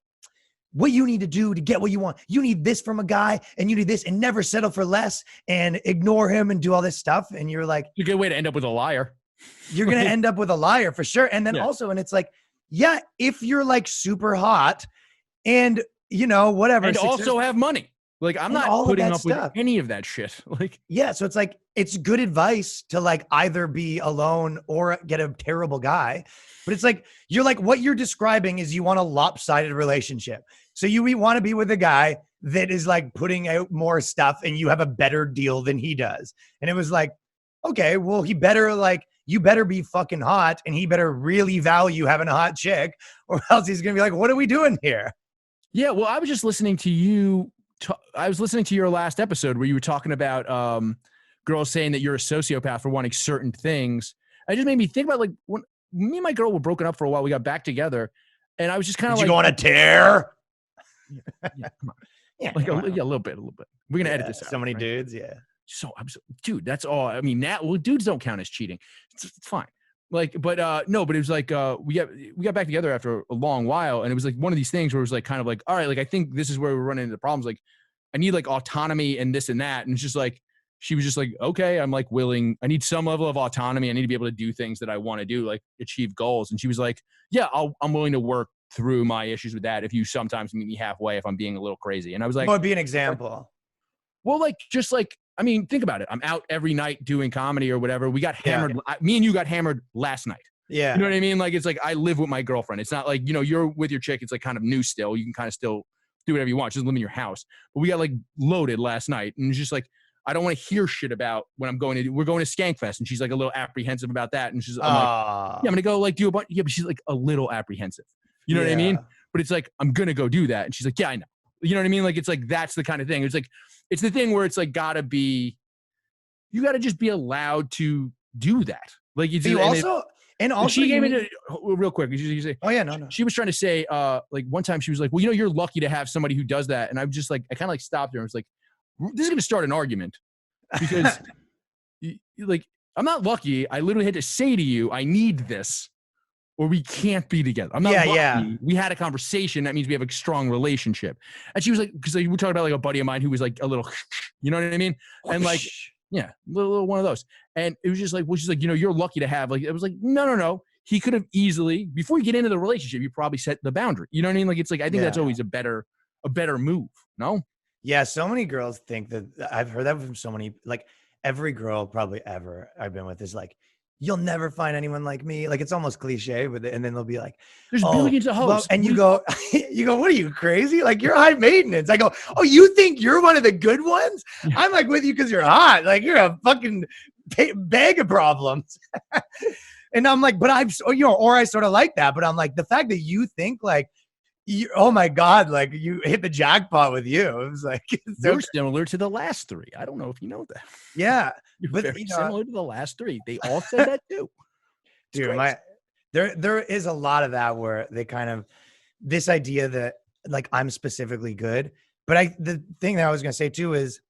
what you need to do to get what you want. You need this from a guy, and you need this, and never settle for less, and ignore him and do all this stuff. And you're like,
it's a good way to end up with a liar.
You're going to end up with a liar for sure. And then also, and it's like, yeah, if you're like super hot and you know, whatever.
And also have money. Like, I'm not putting up with any of that shit. Like,
yeah. So it's like, it's good advice to like either be alone or get a terrible guy. But it's like, you're like, what you're describing is you want a lopsided relationship. So you want to be with a guy that is like putting out more stuff and you have a better deal than he does. And it was like, okay, well, you better be fucking hot and he better really value having a hot chick, or else he's going to be like, what are we doing here?
Yeah. Well, I was just listening to you. I was listening to your last episode where you were talking about girls saying that you're a sociopath for wanting certain things. It just made me think about, like, when me and my girl were broken up for a while, we got back together, and I was just kind of like,
you go on a tear?
Yeah, come on. Yeah, like a little bit. We're going to edit this out.
So many
right?
dudes. Yeah.
Dude, that's all. I mean, dudes don't count as cheating. It's fine. Like, but no, but it was like, we got back together after a long while, and it was like one of these things where it was like, kind of like, all right, like, I think this is where we're running into problems. Like, I need like autonomy and this and that. And it's just like, she was just like, okay, I'm like willing, I need some level of autonomy. I need to be able to do things that I want to do, like achieve goals. And she was like, yeah, I'm willing to work through my issues with that if you sometimes meet me halfway if I'm being a little crazy. And I was like,
what would be an example?
Well, like, just like, I mean, think about it. I'm out every night doing comedy or whatever. We got hammered. Yeah. Me and you got hammered last night.
Yeah.
You know what I mean? Like, it's like, I live with my girlfriend. It's not like, you know, you're with your chick. It's like kind of new still. You can kind of still do whatever you want. Just live in your house. But we got like loaded last night. And it's just like, I don't want to hear shit about when we're going to Skankfest. And she's like a little apprehensive about that. And I'm like, yeah, I'm going to go like do a bunch. Yeah, but she's like a little apprehensive. You know what I mean? But it's like, I'm going to go do that. And she's like, yeah, I know. You know what I mean? Like, it's like, that's the kind of thing. It's like, it's the thing where it's like, you got to just be allowed to do that. Like, it's she gave me real quick. You say,
oh yeah, no.
She was trying to say, like, one time she was like, well, you know, you're lucky to have somebody who does that. And I was just like, I kind of like stopped her and was like, this is going to start an argument because like, I'm not lucky. I literally had to say to you, I need this or we can't be together. I'm not lucky. Yeah. We had a conversation. That means we have a strong relationship. And she was like, because like, we talked about like a buddy of mine who was like a little, you know what I mean? And like, yeah, little one of those. And it was just like, well, she's like, you know, you're lucky to have, like, it was like, no. He could have easily, before you get into the relationship, you probably set the boundary. You know what I mean? Like, it's like, I think that's always a better move. No?
Yeah. So many girls think that, I've heard that from so many, like every girl probably ever I've been with is like, you'll never find anyone like me. Like, it's almost cliche, but and then they'll be like,
there's billions of hosts.
And you go, what are you, crazy? Like, you're high maintenance. I go, oh, you think you're one of the good ones? Yeah. I'm like with you because you're hot. Like, you're a fucking bag of problems. And I'm like, but or I sort of like that. But I'm like, the fact that you think like, oh my God, like you hit the jackpot with you. It was like,
you're similar to the last three. I don't know if you know that.
Yeah.
You're very similar to the last three. They all said that too.
Dude, there is a lot of that where they kind of, this idea that like I'm specifically good. But the thing that I was going to say too is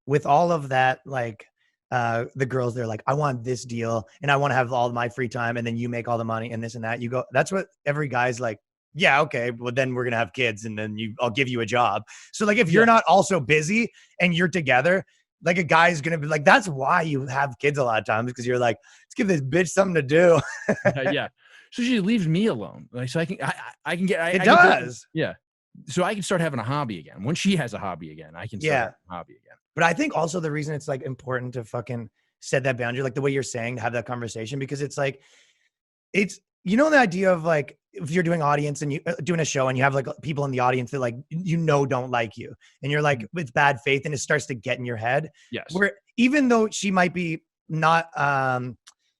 with all of that, like the girls, they're like, I want this deal and I want to have all my free time. And then you make all the money and this and that. You go, that's what every guy's like. Yeah, okay. Well, then we're going to have kids and then I'll give you a job. So like, if you're not also busy and you're together, like a guy's going to be like, that's why you have kids a lot of times. Because you're like, let's give this bitch something to do.
Yeah. So she leaves me alone. Like, so I can get,
it does.
Yeah. So I can start having a hobby again. When she has a hobby again, I can start having a hobby again.
But I think also the reason it's like important to fucking set that boundary, like the way you're saying, to have that conversation, because it's like, you know, the idea of like, if you're doing audience and you doing a show and you have like people in the audience that like, don't like you and you're like, it's bad faith and it starts to get in your head.
Yes.
Where even though she might be not,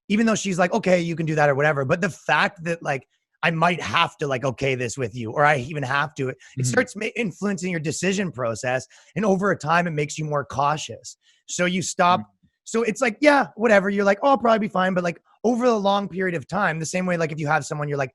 even though she's like, okay, you can do that or whatever. But the fact that like, I might have to like, okay, this with you, or I even have to, it starts influencing your decision process. And over a time, it makes you more cautious. So you stop. So it's like, yeah, whatever. You're like, oh, I'll probably be fine. But like over a long period of time, the same way, like if you have someone, you're like,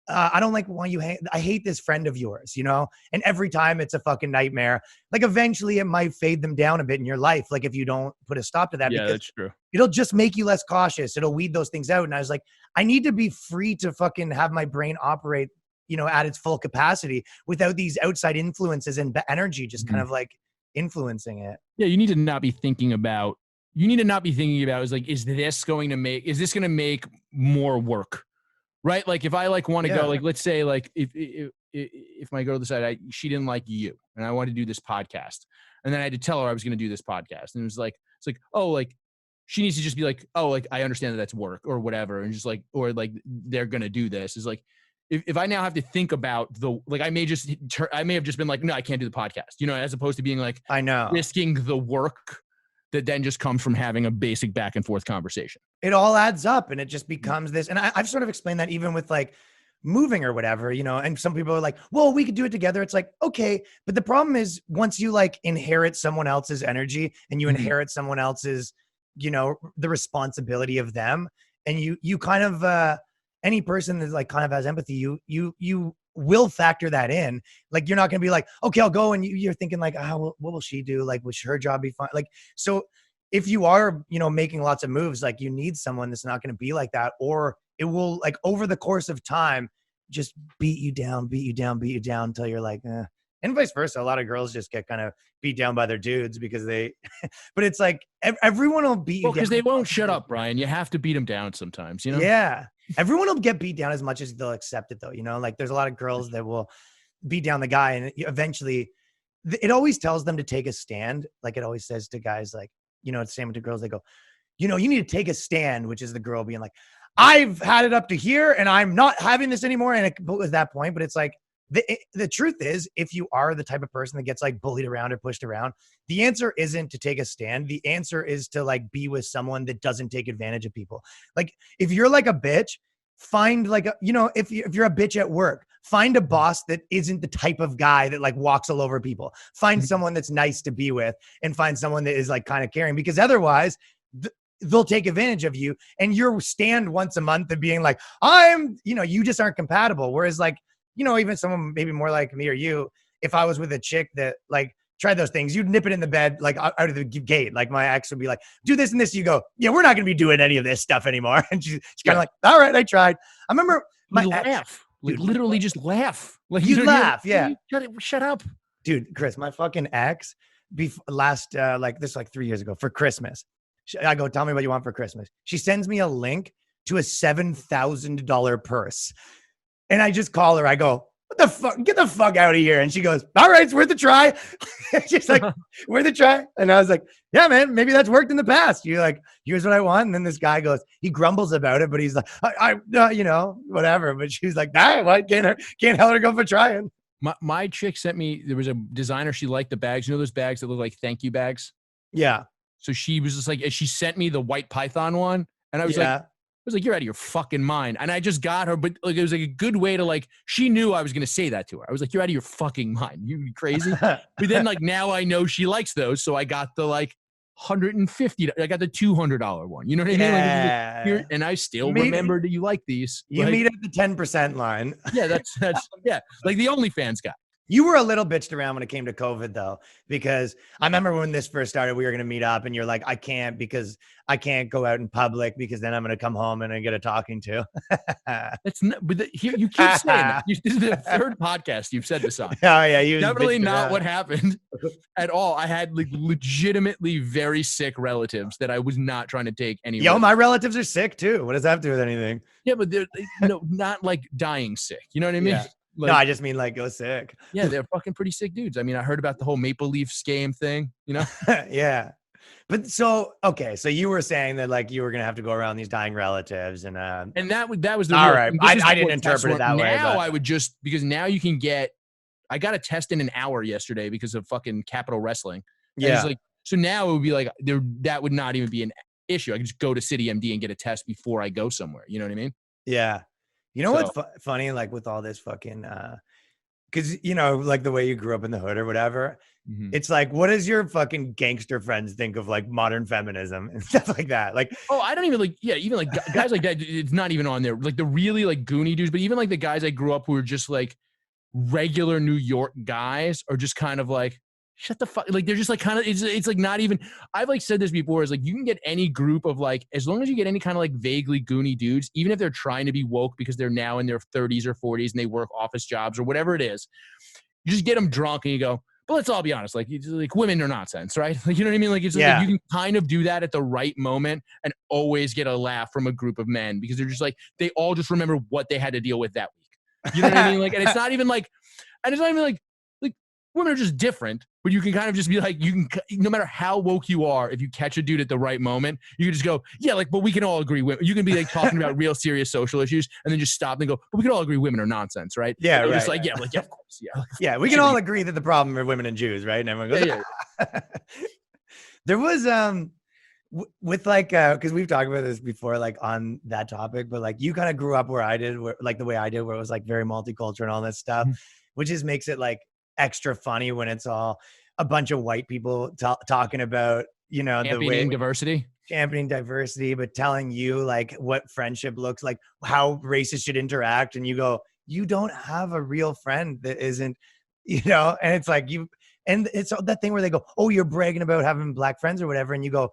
I don't like why I hate this friend of yours, you know? And every time it's a fucking nightmare. Like eventually it might fade them down a bit in your life. Like if you don't put a stop to that,
yeah, that's true.
It'll just make you less cautious. It'll weed those things out. And I was like, I need to be free to fucking have my brain operate, at its full capacity without these outside influences and energy just kind of like influencing it.
Yeah. You need to not be thinking about is like, is this going to make more work? Right? Like if I like want to go, like, let's say like if if my girl decided she didn't like you and I wanted to do this podcast, and then I had to tell her I was going to do this podcast, and it's like, oh, like she needs to just be like, oh, like I understand that that's work or whatever, and just like, or like they're going to do this. Is like, if I now have to think about I may have just been like, no, I can't do the podcast, as opposed to being like,
I know,
risking the work that then just comes from having a basic back and forth conversation.
It all adds up and it just becomes this. And I've sort of explained that even with like moving or whatever, and some people are like, well, we could do it together. It's like, okay. But the problem is once you like inherit someone else's energy and you inherit someone else's, the responsibility of them, and you kind of, any person that like kind of has empathy, you will factor that in. Like, you're not going to be like, okay, I'll go. And you're thinking like, what will she do? Like, will her job be fine? Like, so if you are, making lots of moves, like you need someone that's not going to be like that, or it will like over the course of time, just beat you down until you're like, eh. And vice versa. A lot of girls just get kind of beat down by their dudes because but it's like everyone will beat you down.
Because they won't shut up, Brian. You have to beat them down sometimes,
Yeah. Everyone will get beat down as much as they'll accept it though. Like there's a lot of girls that will beat down the guy, and eventually it always tells them to take a stand. Like it always says to guys, like, it's the same to girls. They go, you need to take a stand, which is the girl being like, I've had it up to here and I'm not having this anymore. And it was that point, but it's like, the truth is, if you are the type of person that gets like bullied around or pushed around, the answer isn't to take a stand. The answer is to like be with someone that doesn't take advantage of people. Like if you're like a bitch, find like if you're a bitch at work, find a boss that isn't the type of guy that like walks all over people. Find someone that's nice to be with, and find someone that is like kind of caring, because otherwise they'll take advantage of you, and your stand once a month of being like, you just aren't compatible. Whereas like, even someone maybe more like me or you, if I was with a chick that like tried those things, you'd nip it in the bed, like out of the gate. Like my ex would be like, do this and this. You go, yeah, we're not going to be doing any of this stuff anymore. And she's kind of like, all right, I tried. I remember my ex,
laugh, like literally just laugh. Like
you laugh. Yeah.
Shut up.
Dude, Chris, my fucking ex last, like 3 years ago for Christmas, I go, tell me what you want for Christmas. She sends me a link to a $7,000 purse. And I just call her. I go, what the fuck? Get the fuck out of here. And she goes, all right, it's worth a try. She's like, worth a try. And I was like, yeah, man, maybe that's worked in the past. You're like, here's what I want. And then this guy goes, he grumbles about it, but he's like, whatever. But she's like, nah, why can't hell her go for trying.
My chick sent me, there was a designer. She liked the bags. Those bags that look like thank you bags.
Yeah.
So she was just like, she sent me the white Python one. And I was like, you're out of your fucking mind. And I just got her, but like, it was like a good way to like, she knew I was going to say that to her. I was like, you're out of your fucking mind. You crazy? But then like, now I know she likes those. So I got the like $150. I got the $200 one. You know what I mean?
Yeah.
Like, and I still remember that you like these.
You
like,
meet at the 10% line.
Yeah, that's yeah. Like the OnlyFans guy.
You were a little bitched around when it came to COVID though, because I remember when this first started, we were going to meet up and you're like, I can't because I can't go out in public because then I'm going to come home and I get a talking to.
That's not, but here you keep saying that. This is the third podcast you've said this on.
Oh yeah. You
definitely not what happened at all. I had like legitimately very sick relatives that I was not trying to take any.
Yo, my relatives are sick too. What does that have to do with anything?
Yeah, but they're not like dying sick. You know what I mean?
Yeah.
Like,
no, I just mean like go sick.
Yeah, they're fucking pretty sick dudes. I mean, I heard about the whole Maple Leaf scam thing,
Yeah. But so, okay. So you were saying that like you were going to have to go around these dying relatives and
that was the
all right. I didn't interpret it that way.
Now I would just, because now you can I got a test in an hour yesterday because of fucking Capital Wrestling.
Yeah.
Like, so now it would be like that would not even be an issue. I could just go to City MD and get a test before I go somewhere. You know what I mean?
Yeah. You know what's funny? Like with all this fucking, cause like the way you grew up in the hood or whatever, it's like, what does your fucking gangster friends think of like modern feminism and stuff like that? Like,
oh, I don't even like, yeah, even like guys like that, it's not even on there. Like the really like Goonie dudes, but even like the guys I grew up who were just like regular New York guys are just kind of like, shut the fuck. Like they're just like kind of, it's like not even, I've like said this before, is like you can get any group of like, as long as you get any kind of like vaguely Goonie dudes, even if they're trying to be woke because they're now in their 30s or 40s and they work office jobs or whatever it is, you just get them drunk and you go, but let's all be honest, like women are nonsense, right? Like, you know what I mean? Like it's like you can kind of do that at the right moment and always get a laugh from a group of men because they're just like, they all just remember what they had to deal with that week. You know what I mean? Like, and it's not even like women are just different, but you can kind of just be like, no matter how woke you are, if you catch a dude at the right moment, you can just go, yeah, like, but we can all agree. You can be like talking about real serious social issues and then just stop and go, but we can all agree women are nonsense, right?
Yeah,
right.
Just
like, yeah, like, yeah, of course. Yeah.
Yeah, we can all agree that the problem are women and Jews, right? And everyone goes, yeah. There was, with like, because we've talked about this before, like on that topic, but like you kind of grew up where I did, like the way I did, where it was like very multicultural and all that stuff, which just makes it like extra funny when it's all a bunch of white people talking about, you know,
championing
diversity, but telling you like what friendship looks like, how races should interact. And you go, you don't have a real friend that isn't, you know, and it's like and it's that thing where they go, oh, you're bragging about having black friends or whatever. And you go,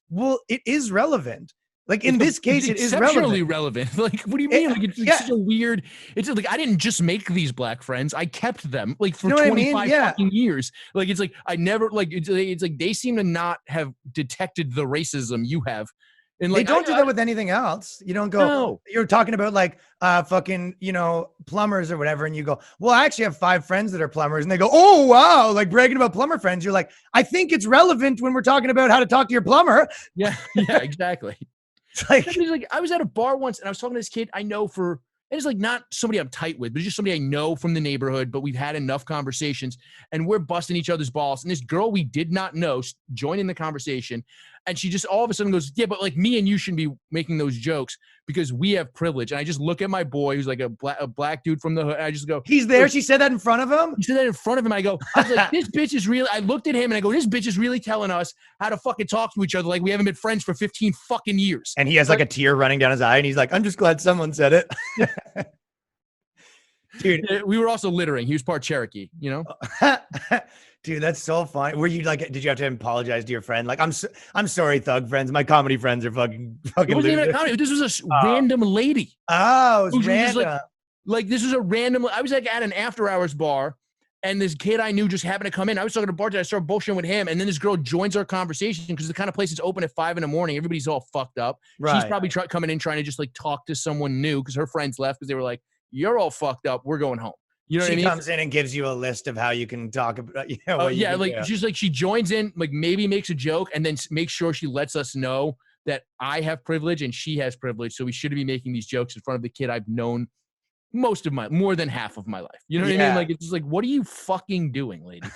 well, it is relevant. Like in this case, it is
relevant. Like, what do you mean? Like, it's like such a weird. It's like I didn't just make these black friends; I kept them like for 25 fucking years. Like, it's like I never like. It's like they seem to not have detected the racism you have. And like,
they don't do that with anything else. You don't go. No. You're talking about like fucking, you know, plumbers or whatever, and you go, well, I actually have 5 friends that are plumbers, and they go, oh wow, like bragging about plumber friends. You're like, I think it's relevant when we're talking about how to talk to your plumber.
Yeah, exactly. It's like I was at a bar once and I was talking to this kid I know and it's like not somebody I'm tight with, but just somebody I know from the neighborhood, but we've had enough conversations and we're busting each other's balls. And this girl we did not know joined in the conversation. And she just all of a sudden goes, yeah, but like me and you shouldn't be making those jokes because we have privilege. And I just look at my boy who's like a black dude from the hood. And I just go,
he's there. She said that in front of him.
He said that in front of him. I was like, this bitch is really, I looked at him and I go, this bitch is really telling us how to fucking talk to each other. Like we haven't been friends for 15 fucking years.
And he has like a tear running down his eye. And he's like, I'm just glad someone said it. Dude,
we were also littering. He was part Cherokee, you know?
Dude, that's so funny. Were you like, did you have to apologize to your friend? Like, I'm sorry, thug friends. My comedy friends are fucking
it wasn't even a comedy. This was a random lady.
Oh, it was random.
Like this was a random. I was like at an after hours bar, and this kid I knew just happened to come in. I was talking to bartender. I started bullshitting with him, and then this girl joins our conversation because the kind of place is open at 5 a.m. Everybody's all fucked up. Right. She's probably coming in trying to just like talk to someone new because her friends left because they were like, "You're all fucked up. We're going home." You know what I mean? She
comes in and gives you a list of how you can talk about, you know,
yeah, like do. She's like, she joins in, like maybe makes a joke and then makes sure she lets us know that I have privilege and she has privilege. So we shouldn't be making these jokes in front of the kid I've known more than half of my life. You know what I mean? Like, it's just like, what are you fucking doing, lady?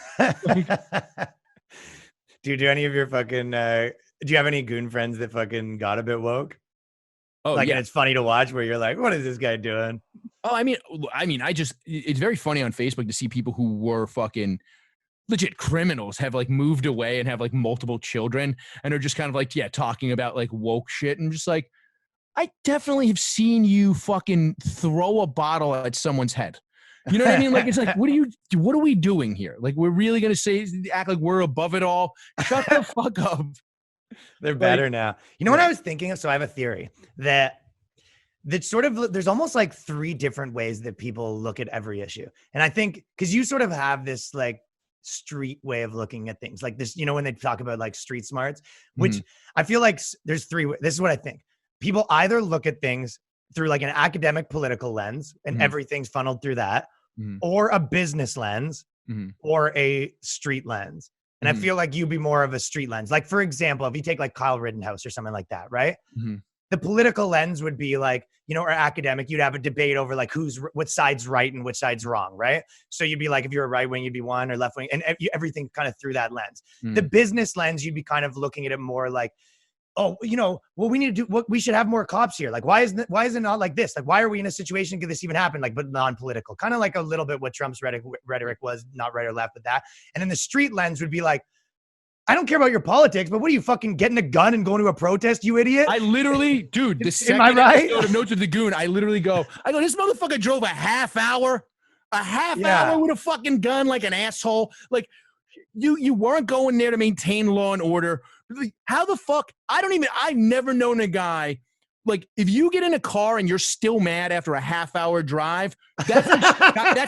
Do any of your fucking, do you have any goon friends that fucking got a bit woke?
Oh,
like,
yeah.
And it's funny to watch where you're like, what is this guy doing?
Oh, I mean, it's very funny on Facebook to see people who were fucking legit criminals have like moved away and have like multiple children and are just kind of like, yeah, talking about like woke shit. And just like, I definitely have seen you fucking throw a bottle at someone's head. You know what I mean? Like, it's like, what are we doing here? Like, we're really going to act like we're above it all. Shut the fuck up.
They're better now. You know what I was thinking of? So I have a theory that sort of, there's almost like 3 different ways that people look at every issue. And I think, because you sort of have this like street way of looking at things like this, you know, when they talk about like street smarts, which I feel like there's 3, this is what I think. People either look at things through like an academic political lens and everything's funneled through that, or a business lens, or a street lens. And I feel like you'd be more of a street lens. Like, for example, if you take like Kyle Rittenhouse or something like that, right? The political lens would be like, you know, or academic, you'd have a debate over like what side's right and which side's wrong, right? So you'd be like, if you're a right wing, you'd be one, or left wing, and everything kind of through that lens. The business lens, you'd be kind of looking at it more like, oh, you know, what we need to do, we should have more cops here. Like, why is it not like this? Like, why are we in a situation? Could this even happen? Like, but non-political, kind of like a little bit what Trump's rhetoric was, not right or left, but that. And then the street lens would be like, I don't care about your politics, but what are you, fucking getting a gun and going to a protest, you idiot?
I literally, dude, the second episode of Notes of the Goon, I literally go, this motherfucker drove a half hour with a fucking gun like an asshole. Like, you weren't going there to maintain law and order. How the fuck? I've never known a guy, like, if you get in a car and you're still mad after a half-hour drive, that's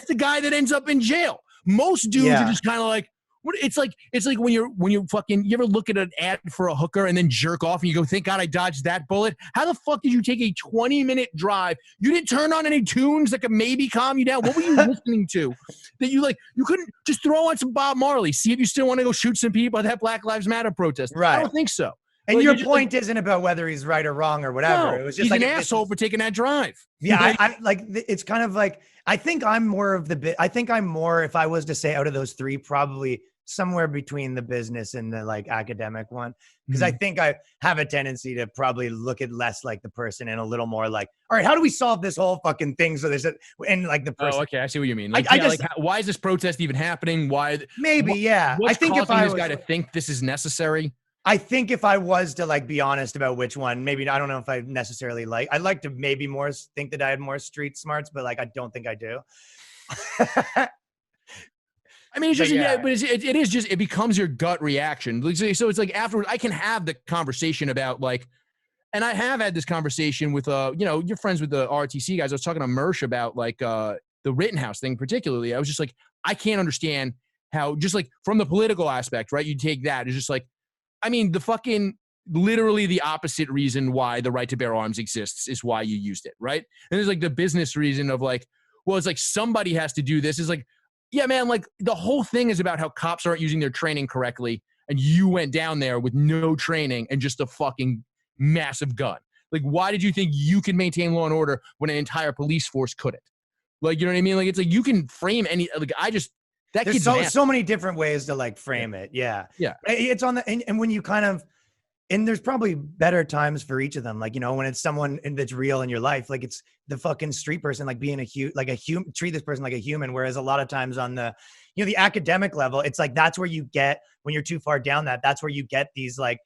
the guy that ends up in jail. Most dudes are just kind of like, It's like when you fucking, you ever look at an ad for a hooker and then jerk off and you go, thank God I dodged that bullet. How the fuck did you take a 20-minute drive? You didn't turn on any tunes that could maybe calm you down. What were you listening to that you couldn't just throw on some Bob Marley, see if you still want to go shoot some people at that Black Lives Matter protest?
Right.
I don't think so.
And your point isn't about whether he's right or wrong or whatever.
No,
it was just
he's an asshole for taking that drive.
Yeah, I like, it's kind of like, I think I'm more, if I was to say out of those three, probably somewhere between the business and the like academic one. Because I think I have a tendency to probably look at less like the person and a little more like, all right, how do we solve this whole fucking thing? So there's and like the person.
Oh, okay. I see what you mean. Like, why is this protest even happening? Why?
Maybe, yeah.
I think if I was, this guy to think this is necessary.
I think if I was to like be honest about which one, maybe I don't know if I necessarily like. I'd like to maybe more think that I had more street smarts, but like I don't think I do.
I mean, it's just, but it is just, it becomes your gut reaction. So it's like afterwards, I can have the conversation about like, and I have had this conversation with, you're friends with the RTC guys. I was talking to Mersh about like the Rittenhouse thing particularly. I was just like, I can't understand how, just like from the political aspect, right? You take that, it's just like, I mean, the fucking literally the opposite reason why the right to bear arms exists is why you used it, right? And there's like the business reason of like, well, it's like somebody has to do this. It's like, yeah, man, like the whole thing is about how cops aren't using their training correctly. And you went down there with no training and just a fucking massive gun. Like, why did you think you could maintain law and order when an entire police force couldn't? Like, you know what I mean? Like, it's like you can frame any, like, there's
so many different ways to like frame it. Yeah.
Yeah.
It's on the, and when you kind of, and there's probably better times for each of them. Like, when it's someone that's real in your life, like it's the fucking street person, like being treat this person like a human. Whereas a lot of times on the, the academic level, it's like, that's where you get, when you're too far down that's where you get these like,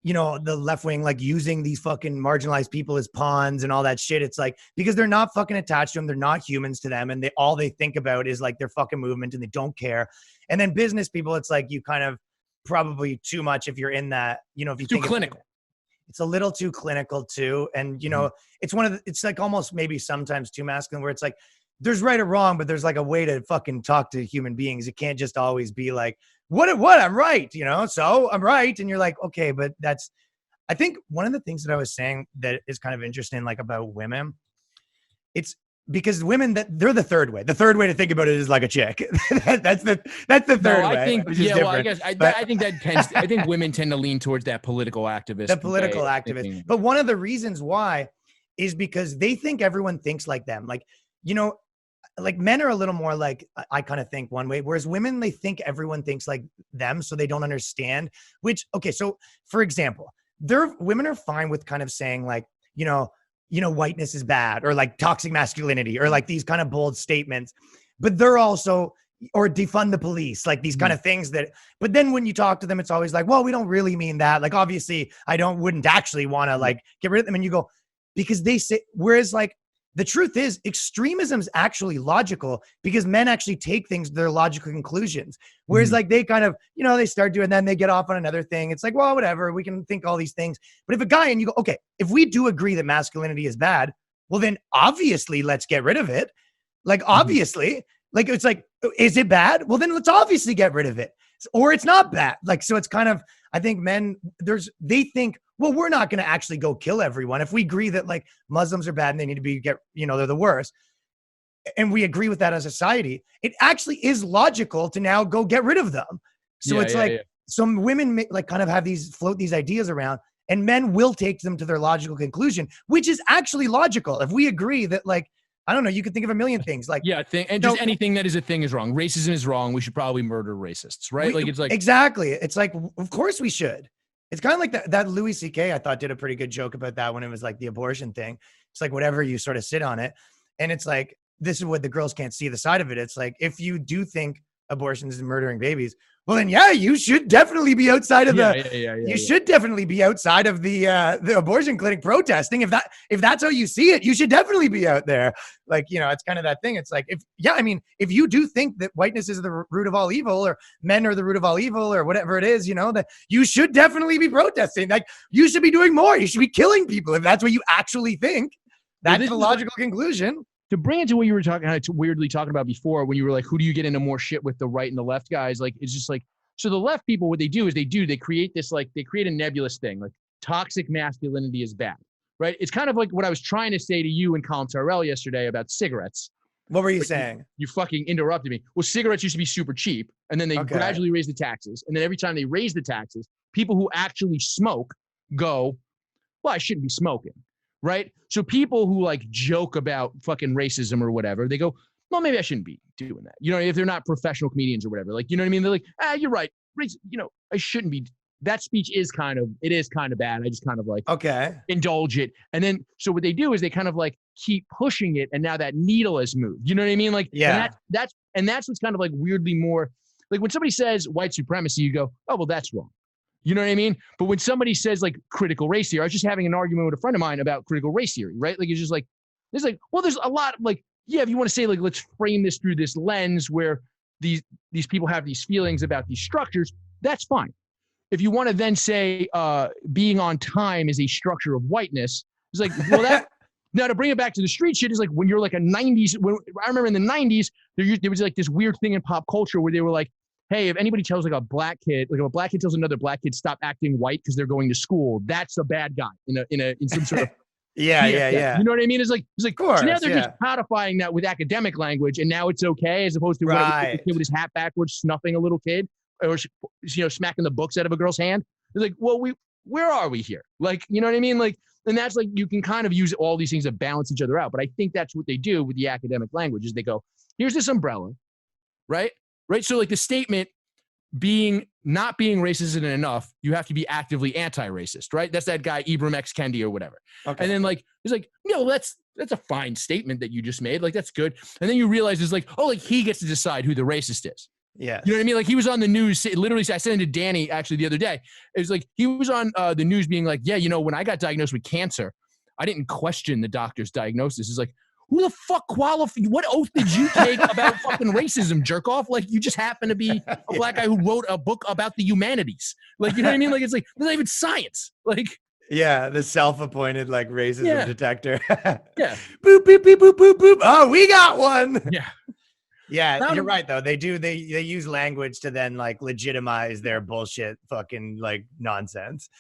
the left wing, like using these fucking marginalized people as pawns and all that shit. It's like, because they're not fucking attached to them. They're not humans to them. And all they think about is like their fucking movement and they don't care. And then business people, it's like, you kind of probably too much if you're in that, if you think
too clinical.
It's a little too clinical too. And, it's like almost maybe sometimes too masculine where it's like, there's right or wrong, but there's like a way to fucking talk to human beings. It can't just always be like, what, I'm right, so I'm right. And you're like, okay, but I think one of the things that I was saying that is kind of interesting, like about women, it's because women they're the third way. The third way to think about it is like a chick. that's the third way.
I think, I guess I think I think women tend to lean towards that political activist.
The political activist. But one of the reasons why is because they think everyone thinks like them. Like, like men are a little more like, I kind of think one way, whereas women, they think everyone thinks like them. So they don't understand, okay. So for example, women are fine with kind of saying like, whiteness is bad or like toxic masculinity or like these kind of bold statements, but they're also, or defund the police, like these kind of things but then when you talk to them, it's always like, well, we don't really mean that. Like, obviously wouldn't actually want to like get rid of them. And you go, because they say, whereas like, the truth is extremism is actually logical because men actually take things to their logical conclusions. Whereas like they kind of, they start doing, then they get off on another thing. It's like, well, whatever, we can think all these things. But if a guy and you go, okay, if we do agree that masculinity is bad, well then obviously let's get rid of it. Like obviously, like it's like, is it bad? Well then let's obviously get rid of it. Or it's not bad. Like, so it's kind of, I think men, they think, well, we're not going to actually go kill everyone. If we agree that like Muslims are bad and they need to be they're the worst. And we agree with that as a society. It actually is logical to now go get rid of them. So some women like kind of have float these ideas around and men will take them to their logical conclusion, which is actually logical. If we agree that like, I don't know, you could think of a million things like,
just anything that is a thing is wrong. Racism is wrong. We should probably murder racists, right? It's like,
exactly. It's like, of course we should. It's kind of like that Louis C.K. I thought did a pretty good joke about that when it was like the abortion thing. It's like whatever you sort of sit on it. And it's like, this is what the girls can't see the side of it. It's like, if you do abortion is murdering babies, well then, you should definitely be outside of should definitely be outside of the abortion clinic protesting. If that's how you see it, you should definitely be out there. Like, it's kind of that thing. It's like, if you do think that whiteness is the root of all evil or men are the root of all evil or whatever it is, that you should definitely be protesting. Like you should be doing more. You should be killing people if that's what you actually think. That's the logical conclusion.
to bring it to what you were talking, weirdly talking about before, when you were like, who do you get into more shit with, the right and the left guys? Like, it's just like, so the left people, what they do is they create this, like, they create a nebulous thing, like toxic masculinity is bad, right? It's kind of like what I was trying to say to you and Colin Tyrrell yesterday about cigarettes.
What were you saying?
You fucking interrupted me. Well, cigarettes used to be super cheap, and then they gradually raised the taxes. And then every time they raise the taxes, people who actually smoke go, well, I shouldn't be smoking, right? So people who like joke about fucking racism or whatever, they go, well, maybe I shouldn't be doing that. You know, if they're not professional comedians or whatever, like, you know what I mean? They're like, you're right. You know, I shouldn't be. That speech is kind of bad. I just kind of like indulge it. And then, so what they do is they kind of like keep pushing it. And now that needle has moved. You know what I mean? Like, and that's what's kind of like weirdly more like when somebody says white supremacy, you go, oh, well, that's wrong. You know what I mean? But when somebody says like critical race theory, I was just having an argument with a friend of mine about critical race theory, right? Like, it's just like, there's like, well, there's a lot of like, yeah, if you want to say like, let's frame this through this lens where these people have these feelings about these structures, that's fine. If you want to then say being on time is a structure of whiteness, it's like, well, that now to bring it back to the street shit is like when you're like a 90s, when I remember in the 90s, there was like this weird thing in pop culture where they were like, hey, if anybody tells like a black kid, like if a black kid tells another black kid stop acting white because they're going to school, that's a bad guy in some sort of
yeah.
You know what I mean? It's like
course,
so now they're just codifying that with academic language, and now it's okay as opposed to when a kid with his hat backwards snuffing a little kid or, you know, smacking the books out of a girl's hand. It's like, well, where are we here? Like, you know what I mean? Like, and that's like, you can kind of use all these things to balance each other out. But I think that's what they do with the academic language is they go, here's this umbrella, right? Right. So like the statement not being racist isn't enough. You have to be actively anti-racist, right? That's that guy, Ibram X. Kendi or whatever. Okay. And then like, it's like, no, that's a fine statement that you just made. Like, that's good. And then you realize it's like, oh, like he gets to decide who the racist is.
Yeah.
You know what I mean? Like he was on the news, literally, I sent it to Danny actually the other day. It was like, he was on the news being like, yeah, you know, when I got diagnosed with cancer, I didn't question the doctor's diagnosis. It's like, who the fuck qualified? What oath did you take about fucking racism, jerk off? Like you just happen to be a black guy who wrote a book about the humanities. Like, you know what I mean? Like, it's like, it's not even science. Like,
yeah, the self-appointed like racism detector.
Yeah.
Boop, beep, beep, boop, boop, boop. Oh, we got one.
Yeah.
Yeah, you're right though. They use language to then like legitimize their bullshit fucking like nonsense.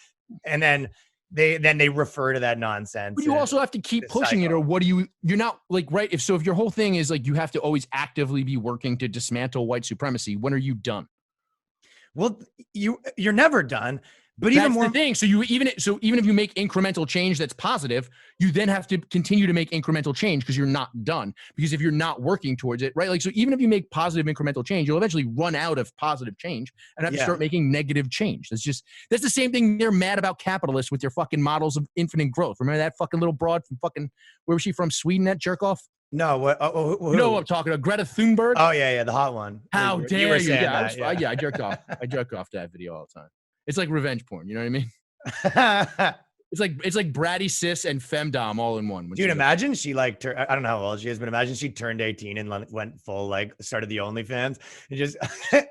And then they refer to that nonsense.
But you also have to keep pushing it, or what do you're not like, right? If your whole thing is like, you have to always actively be working to dismantle white supremacy, when are you done?
Well, you're never done. But
that's
even more
the thing. So even if you make incremental change that's positive, you then have to continue to make incremental change because you're not done. Because if you're not working towards it, right? Like, so even if you make positive incremental change, you'll eventually run out of positive change and have to start making negative change. That's the same thing. They're mad about capitalists with their fucking models of infinite growth. Remember that fucking little broad from fucking, where was she from? Sweden, that jerk off?
No, what?
You know what I'm talking about? Greta Thunberg.
Oh yeah, the hot one.
How dare you?
Yeah,
I jerked off. I jerk off to that video all the time. It's like revenge porn. You know what I mean? It's like bratty cis and femdom all in one.
Dude, imagine she like, I don't know how old she is, but imagine she turned 18 and went full, like started the OnlyFans and just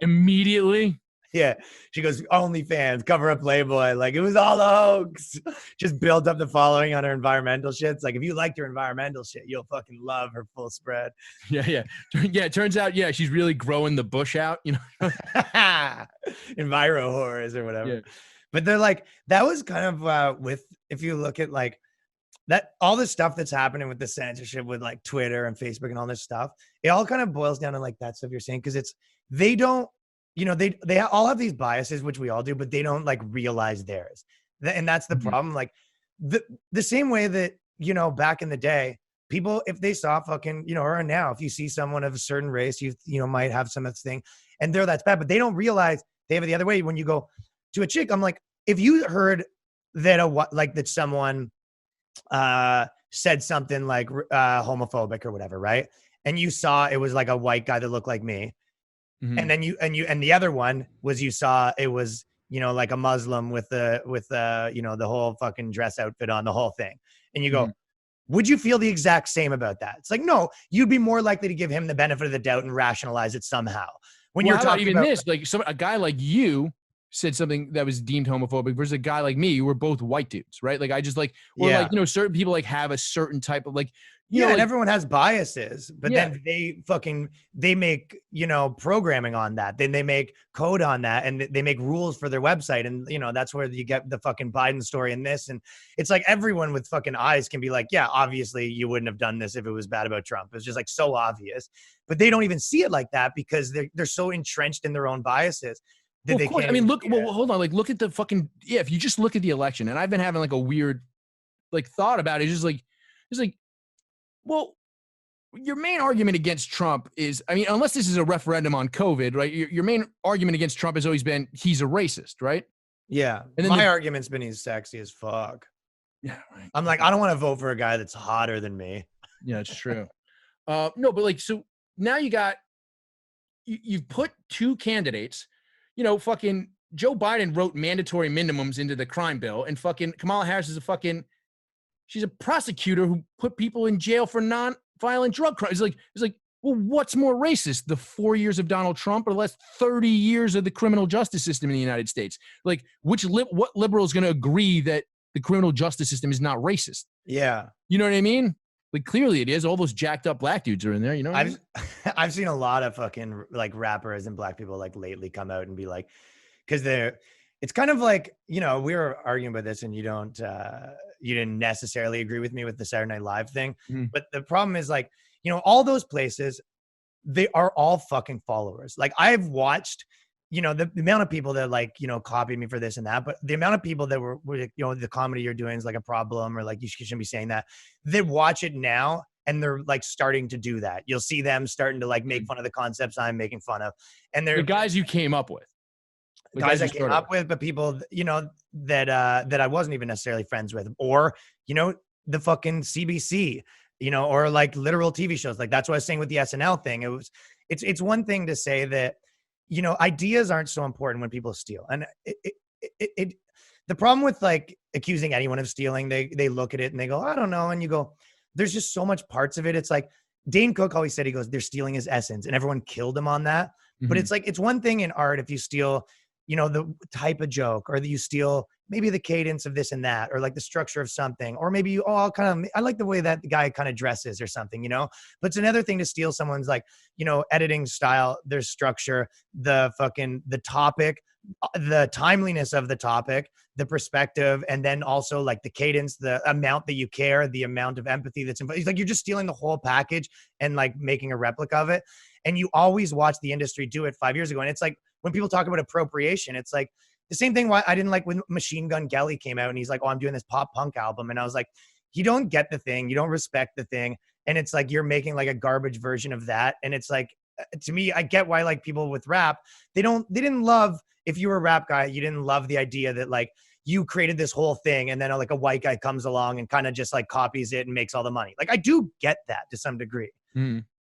immediately.
Yeah. She goes, OnlyFans, cover up Playboy. Like it was all a hoax. Just built up the following on her environmental shit. It's like, if you liked her environmental shit, you'll fucking love her full spread.
Yeah. Yeah. Yeah. It turns out, she's really growing the bush out, you know?
Enviro horrors or whatever.
Yeah.
But they're like, that was kind of if you look at like that, all the stuff that's happening with the censorship with like Twitter and Facebook and all this stuff, it all kind of boils down to like that stuff you're saying. Cause they don't, you know, they all have these biases, which we all do, but they don't like realize theirs. And that's the problem. Like the same way that, you know, back in the day, people, if they saw fucking, you know, or now, if you see someone of a certain race, you know, might have some of this thing and that's bad, but they don't realize they have it the other way. When you go to a chick, I'm like, if you heard that that someone said something like homophobic or whatever, right? And you saw it was like a white guy that looked like me. And then and the other one was, you saw it was, you know, like a Muslim with you know, the whole fucking dress outfit on, the whole thing. And you go, would you feel the exact same about that? It's like, no, you'd be more likely to give him the benefit of the doubt and rationalize it somehow. When you're talking
about this, like a guy like you said something that was deemed homophobic versus a guy like me, we're both white dudes, right? Like I just like, or
Yeah.
like, you know, certain people like have a certain type of like, you
Yeah,
know,
and
like,
everyone has biases, but
Yeah.
then they make, you know, programming on that. Then they make code on that, and they make rules for their website. And, you know, that's where you get the fucking Biden story and this. And it's like everyone with fucking eyes can be like, yeah, obviously you wouldn't have done this if it was bad about Trump. It's just like so obvious. But they don't even see it like that because they're so entrenched in their own biases that
well,
they
of course.
can't
I mean,
even
look,
see
well,
it.
hold on. Like, look at the fucking, yeah, if you just look at the election, and I've been having like a weird like thought about it, it's like, well, your main argument against Trump is, I mean, unless this is a referendum on COVID, right? Your main argument against Trump has always been he's a racist, right?
Yeah.
And then
My argument's been he's sexy as fuck.
yeah, right.
I'm like, I don't want to vote for a guy that's hotter than me.
Yeah, it's true. No, but like, so now you've put two candidates, you know, fucking Joe Biden wrote mandatory minimums into the crime bill, and fucking Kamala Harris is she's a prosecutor who put people in jail for non-violent drug crimes. It's like, well, what's more racist, the 4 years of Donald Trump or the last 30 years of the criminal justice system in the United States? Like, what liberal is going to agree that the criminal justice system is not racist?
Yeah.
You know what I mean? Like, clearly it is. All those jacked up black dudes are in there. You know what I mean?
I've seen a lot of fucking like rappers and black people like lately come out and be like, because it's kind of like, you know, we were arguing about this and you didn't necessarily agree with me with the Saturday Night Live thing.
Mhm.
But the problem is like, you know, all those places, they are all fucking followers. Like I've watched, you know, the amount of people that like, you know, copied me for this and that, but the amount of people that were you know, the comedy you're doing is like a problem, or like you shouldn't be saying that. They watch it now and they're like starting to do that. You'll see them starting to like make fun of the concepts I'm making fun of. And they're
The guys you came up with. The
guys I
you
came
started
up with, but people, you know, that I wasn't even necessarily friends with, or, you know, the fucking CBC, you know, or like literal TV shows. Like that's what I was saying with the SNL thing. It's one thing to say that, you know, ideas aren't so important when people steal. And the problem with like accusing anyone of stealing, they look at it and they go, I don't know. And you go, there's just so much parts of it. It's like Dane Cook always said, he goes, they're stealing his essence, and everyone killed him on that. But it's like, it's one thing in art if you steal, you know, the type of joke, or that you steal maybe the cadence of this and that, or like the structure of something, or maybe you all kind of, I like the way that the guy kind of dresses or something, you know. But it's another thing to steal someone's like, you know, editing style, their structure, the topic, the timeliness of the topic, the perspective, and then also like the cadence, the amount that you care, the amount of empathy that's involved. It's like you're just stealing the whole package and like making a replica of it. And you always watch the industry do it 5 years ago. And it's like when people talk about appropriation, it's like the same thing. Why I didn't like when Machine Gun Kelly came out and he's like, oh, I'm doing this pop punk album. And I was like, you don't get the thing. You don't respect the thing. And it's like, you're making like a garbage version of that. And it's like, to me, I get why like people with rap, they didn't love, if you were a rap guy, you didn't love the idea that like you created this whole thing and then like a white guy comes along and kind of just like copies it and makes all the money. Like I do get that to some degree.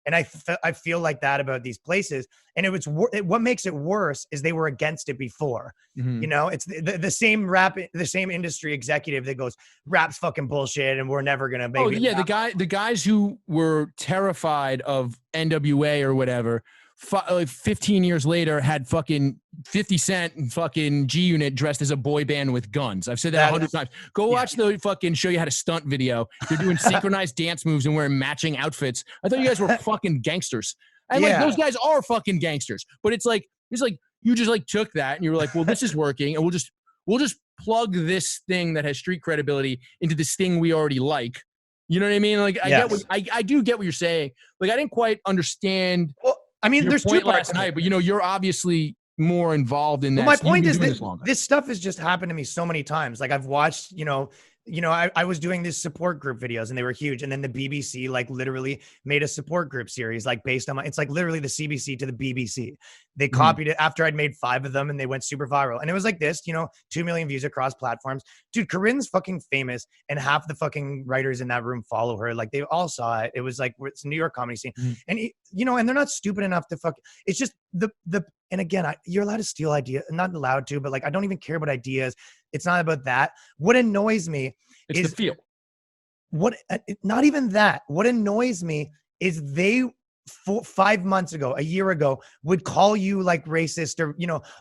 And I feel like that about these places. And what makes it worse is they were against it before. You know, it's the same the same industry executive that goes, rap's fucking bullshit and we're never gonna make it.
Yeah, the guys who were terrified of NWA or whatever, like 15 years later had fucking 50 Cent and fucking G Unit dressed as a boy band with guns. I've said that 100 times. Go watch the fucking show you how to stunt video. They're doing synchronized dance moves and wearing matching outfits. I thought you guys were fucking gangsters. And like those guys are fucking gangsters. But it's like you just like took that and you were like, well, this is working, and we'll just plug this thing that has street credibility into this thing we already like. You know what I mean? Like I do get what you're saying. Like I didn't quite understand.
Well, I mean, there's two parts
last night, but you know, you're obviously more involved in that.
Well, my point is this stuff has just happened to me so many times. Like I've watched, I was doing these support group videos and they were huge. And then the BBC like literally made a support group series, like based on it's like literally the CBC to the BBC. They copied it after I'd made 5 of them and they went super viral. And it was like this, 2 million views across platforms. Dude, Corinne's fucking famous and half the fucking writers in that room follow her. Like they all saw it. It was like, it's a New York comedy scene. And, and they're not stupid enough to it's just and again, you're allowed to steal ideas, not allowed to, but like, I don't even care about ideas. It's not about that. What annoys me
is the feel.
Not even that. What annoys me is they 5 months ago, a year ago, would call you like racist or,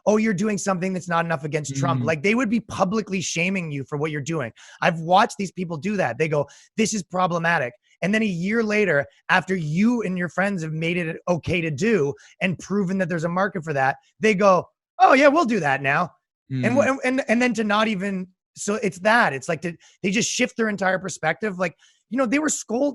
oh, you're doing something that's not enough against Trump. Like they would be publicly shaming you for what you're doing. I've watched these people do that. They go, this is problematic. And then a year later, after you and your friends have made it okay to do and proven that there's a market for that, they go, oh yeah, we'll do that now. And then to not even, so it's like they just shift their entire perspective. Like, they were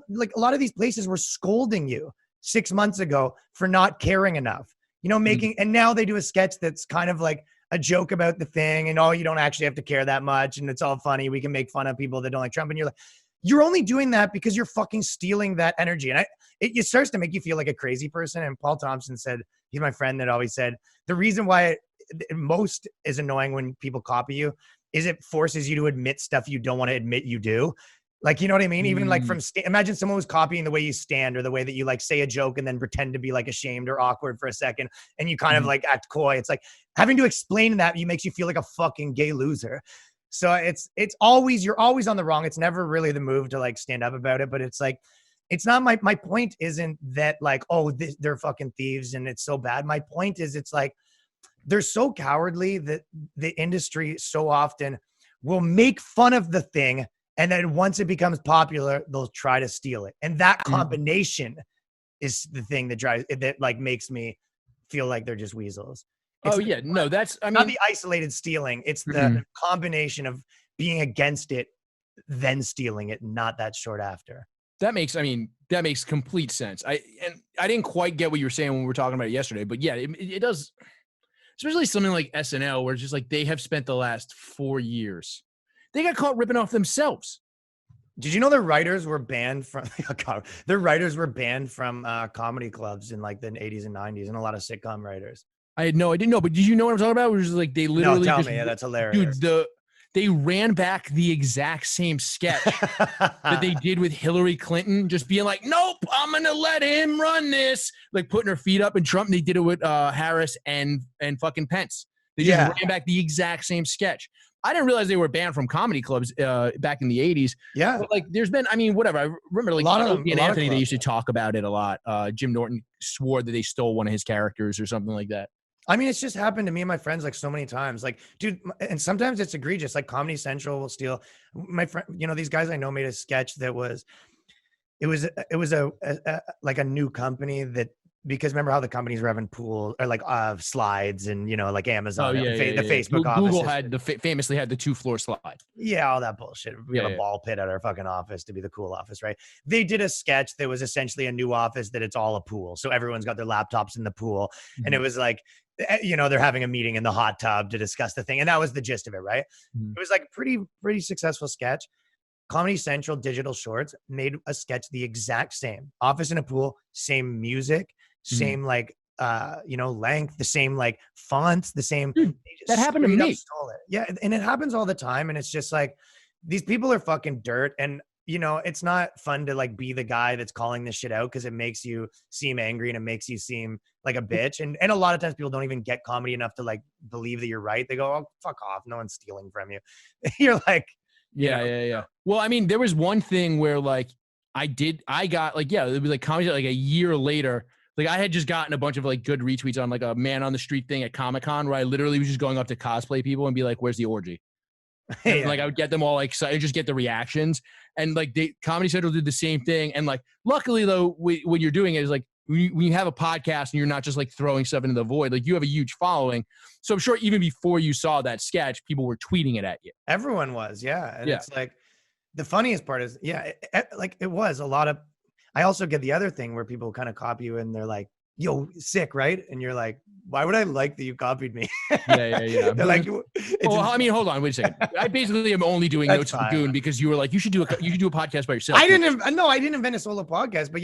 like a lot of these places were scolding you 6 months ago for not caring enough, and now they do a sketch that's kind of like a joke about the thing and, oh, you don't actually have to care that much. And it's all funny. We can make fun of people that don't like Trump. And you're like, you're only doing that because you're fucking stealing that energy. And it starts to make you feel like a crazy person. And Paul Thompson said, he's my friend that always said, the reason why it most is annoying when people copy you is it forces you to admit stuff you don't want to admit you do. Like, you know what I mean? Even like imagine someone was copying the way you stand or the way that you like say a joke and then pretend to be like ashamed or awkward for a second. And you kind of like act coy. It's like having to explain that makes you feel like a fucking gay loser. So you're always on the wrong. It's never really the move to like stand up about it, but it's like, it's not my point isn't that like, oh, they're fucking thieves and it's so bad. My point is it's like, they're so cowardly that the industry so often will make fun of the thing. And then once it becomes popular, they'll try to steal it. And that combination is the thing that like makes me feel like they're just weasels. It's not the isolated stealing. It's the combination of being against it, then stealing it, not that short after.
That makes complete sense. I didn't quite get what you were saying when we were talking about it yesterday, but yeah, it does. Especially something like SNL, where it's just like they have spent the last 4 years. They got caught ripping off themselves.
Did you know their writers were banned from comedy clubs in like the 80s and 90s, and a lot of sitcom writers?
I didn't know, but did you know what I'm talking about? It was just like they literally
no, tell me. Yeah, that's hilarious.
Dude, they ran back the exact same sketch that they did with Hillary Clinton, just being like, nope, I'm going to let him run this. Like putting her feet up in Trump. They did it with Harris and fucking Pence. They just ran back the exact same sketch. I didn't realize they were banned from comedy clubs back in the 80s. Yeah. But like there's been, whatever. I remember like Opie and Anthony, they used to talk about it a lot. Jim Norton swore that they stole one of his characters or something like that.
It's just happened to me and my friends like so many times. Like, dude, and sometimes it's egregious. Like Comedy Central will steal. My friend, these guys I know made a sketch that was like a new company that, because remember how the companies were having pool or like slides and like Amazon, Facebook
Google
office
famously had the 2-floor slide.
Yeah, all that bullshit. We have a ball pit at our fucking office to be the cool office, right? They did a sketch that was essentially a new office that it's all a pool. So everyone's got their laptops in the pool, and it was like, they're having a meeting in the hot tub to discuss the thing, and that was the gist of it, right? It was like pretty successful sketch. Comedy Central Digital Shorts made a sketch the exact same, office in a pool, same music, same like length, the same like fonts, the same.
That happened to me.
Yeah, and it happens all the time, and it's just like these people are fucking dirt, and it's not fun to like be the guy that's calling this shit out because it makes you seem angry and it makes you seem like a bitch. And a lot of times people don't even get comedy enough to like believe that you're right. They go, oh, fuck off. No one's stealing from you. You're like,
yeah. Well, there was one thing where like I got like, it was like comedy like a year later. Like I had just gotten a bunch of like good retweets on like a man on the street thing at Comic-Con where I literally was just going up to cosplay people and be like, where's the orgy? And, like I would get them all like excited, just get the reactions. And like Comedy Central did the same thing. And like, luckily though, when you're doing it is like, when you have a podcast and you're not just like throwing stuff into the void, like you have a huge following. So I'm sure even before you saw that sketch, people were tweeting it at you.
Everyone was. Yeah. And it's like, the funniest part is, it was a lot of, I also get the other thing where people kind of copy you and they're like, yo, sick, right? And you're like, why would I like that you copied me?
Yeah.
They're like,
hold on, wait a second. I basically am only doing notes for Goon because you were like, you should do a podcast by yourself.
I didn't invent a solo podcast, but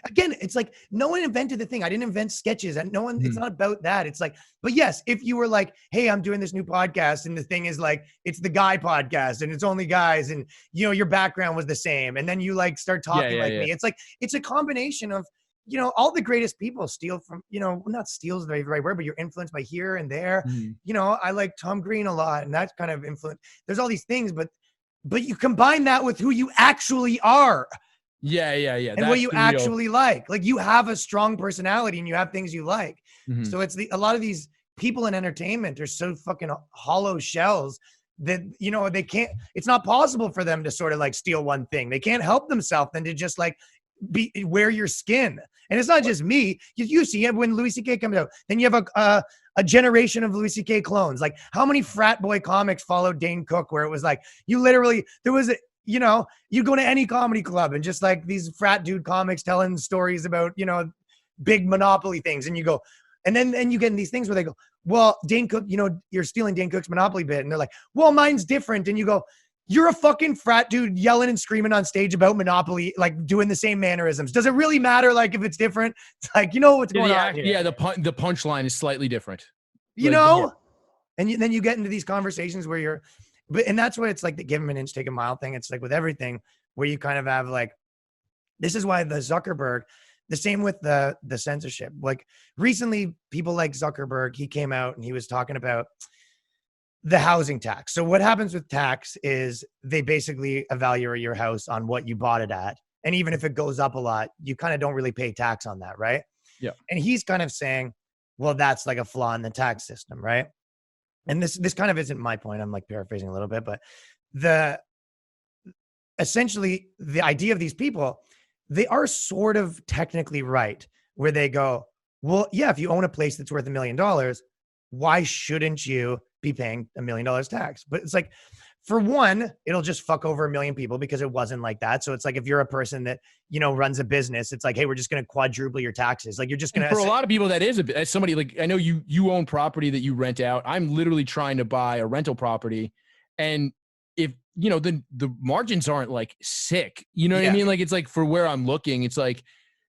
again, it's like no one invented the thing. I didn't invent sketches, and no one. It's not about that. It's like, but yes, if you were like, hey, I'm doing this new podcast, and the thing is like, it's the guy podcast, and it's only guys, and your background was the same, and then you like start talking me. It's like it's a combination of. All the greatest people steal from, not steals the right word, but you're influenced by here and there. I like Tom Green a lot, and that's kind of influence. There's all these things, but you combine that with who you actually are.
Yeah.
and what you actually like. Like you have a strong personality and you have things you like.
Mhm.
So it's a lot of these people in entertainment are so fucking hollow shells that, you know, they can't, it's not possible for them to sort of like steal one thing. They can't help themselves than to just like wear your skin. And it's not just me. You see it when Louis C.K. comes out. Then you have a generation of Louis C.K. clones. Like how many frat boy comics followed Dane Cook, where it was like you literally there was a, you know, you go to any comedy club and just like these frat dude comics telling stories about, you know, big Monopoly things, and you go, and then you get in these things where they go, well, Dane Cook, you know, you're stealing Dane Cook's Monopoly bit, and they're like, well, mine's different, and you go, you're a fucking frat dude yelling and screaming on stage about Monopoly, like doing the same mannerisms. Does it really matter? Like if it's different, it's like, you know what's going on here.
Yeah, the punchline is slightly different.
You know, and then you get into these conversations where you're, and that's why it's like the give him an inch, take a mile thing. It's like with everything where you kind of have like, this is why the Zuckerberg, the same with the censorship. Like recently, people like Zuckerberg, he came out and he was talking about the housing tax. So what happens with tax is they basically evaluate your house on what you bought it at. And even if it goes up a lot, you kind of don't really pay tax on that, right?
Yeah.
And he's kind of saying, well, that's like a flaw in the tax system, right? And this kind of isn't my point. I'm like paraphrasing a little bit, but essentially the idea of these people, they are sort of technically right, where they go, well, yeah, if you own a place that's worth $1 million, why shouldn't you be paying $1 million tax? But it's like, for one, it'll just fuck over 1 million people because it wasn't like that. So it's like, if you're a person that, you know, runs a business, it's like, hey, we're just going to quadruple your taxes. Like you're just going to,
for a lot of people, that is as somebody, like, I know you own property that you rent out. I'm literally trying to buy a rental property. And if, you know, the margins aren't like sick, you know what I mean? Like, it's like, for where I'm looking, it's like,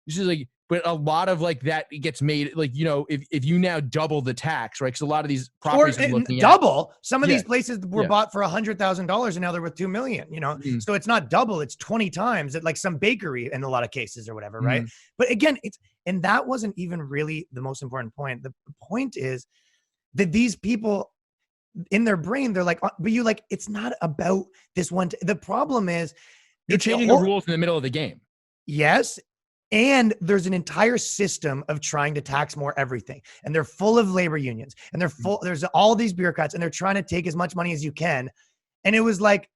this is like, but a lot of like that gets made, like, you know, if you now double the tax, right? Because a lot of these properties are looking
double. Some of these places were bought for $100,000 and now they're worth 2 million, you know? So it's not double, it's 20 times at like some bakery in a lot of cases or whatever, right? But again, and that wasn't even really the most important point. The point is that these people in their brain, they're like, but you like, it's not about this one. The problem is
you're changing the rules in the middle of the game.
Yes. And there's an entire system of trying to tax more everything. And they're full of labor unions and there's all these bureaucrats and they're trying to take as much money as you can. And it was like,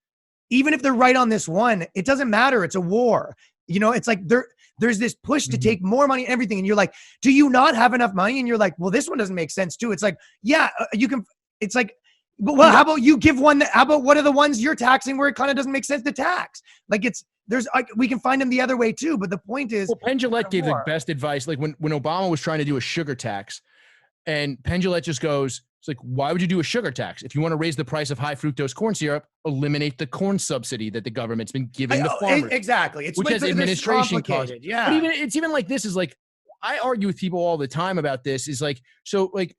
even if they're right on this one, it doesn't matter. It's a war. You know, it's like there's this push to take more money and everything. And you're like, do you not have enough money? And you're like, well, this one doesn't make sense too. It's like, yeah, you can, it's like, but well, how about you give one how about what are the ones you're taxing where it kind of doesn't make sense to tax? Like there's we can find them the other way too. But the point is,
well, Penn Jillette gave the best advice. Like when Obama was trying to do a sugar tax, and Penn Jillette just goes, it's like, why would you do a sugar tax? If you want to raise the price of high fructose corn syrup, eliminate the corn subsidy that the government's been giving the farmers.
Exactly.
Which has administration costs.
Yeah.
But it's even like this is like, I argue with people all the time about this is like, so like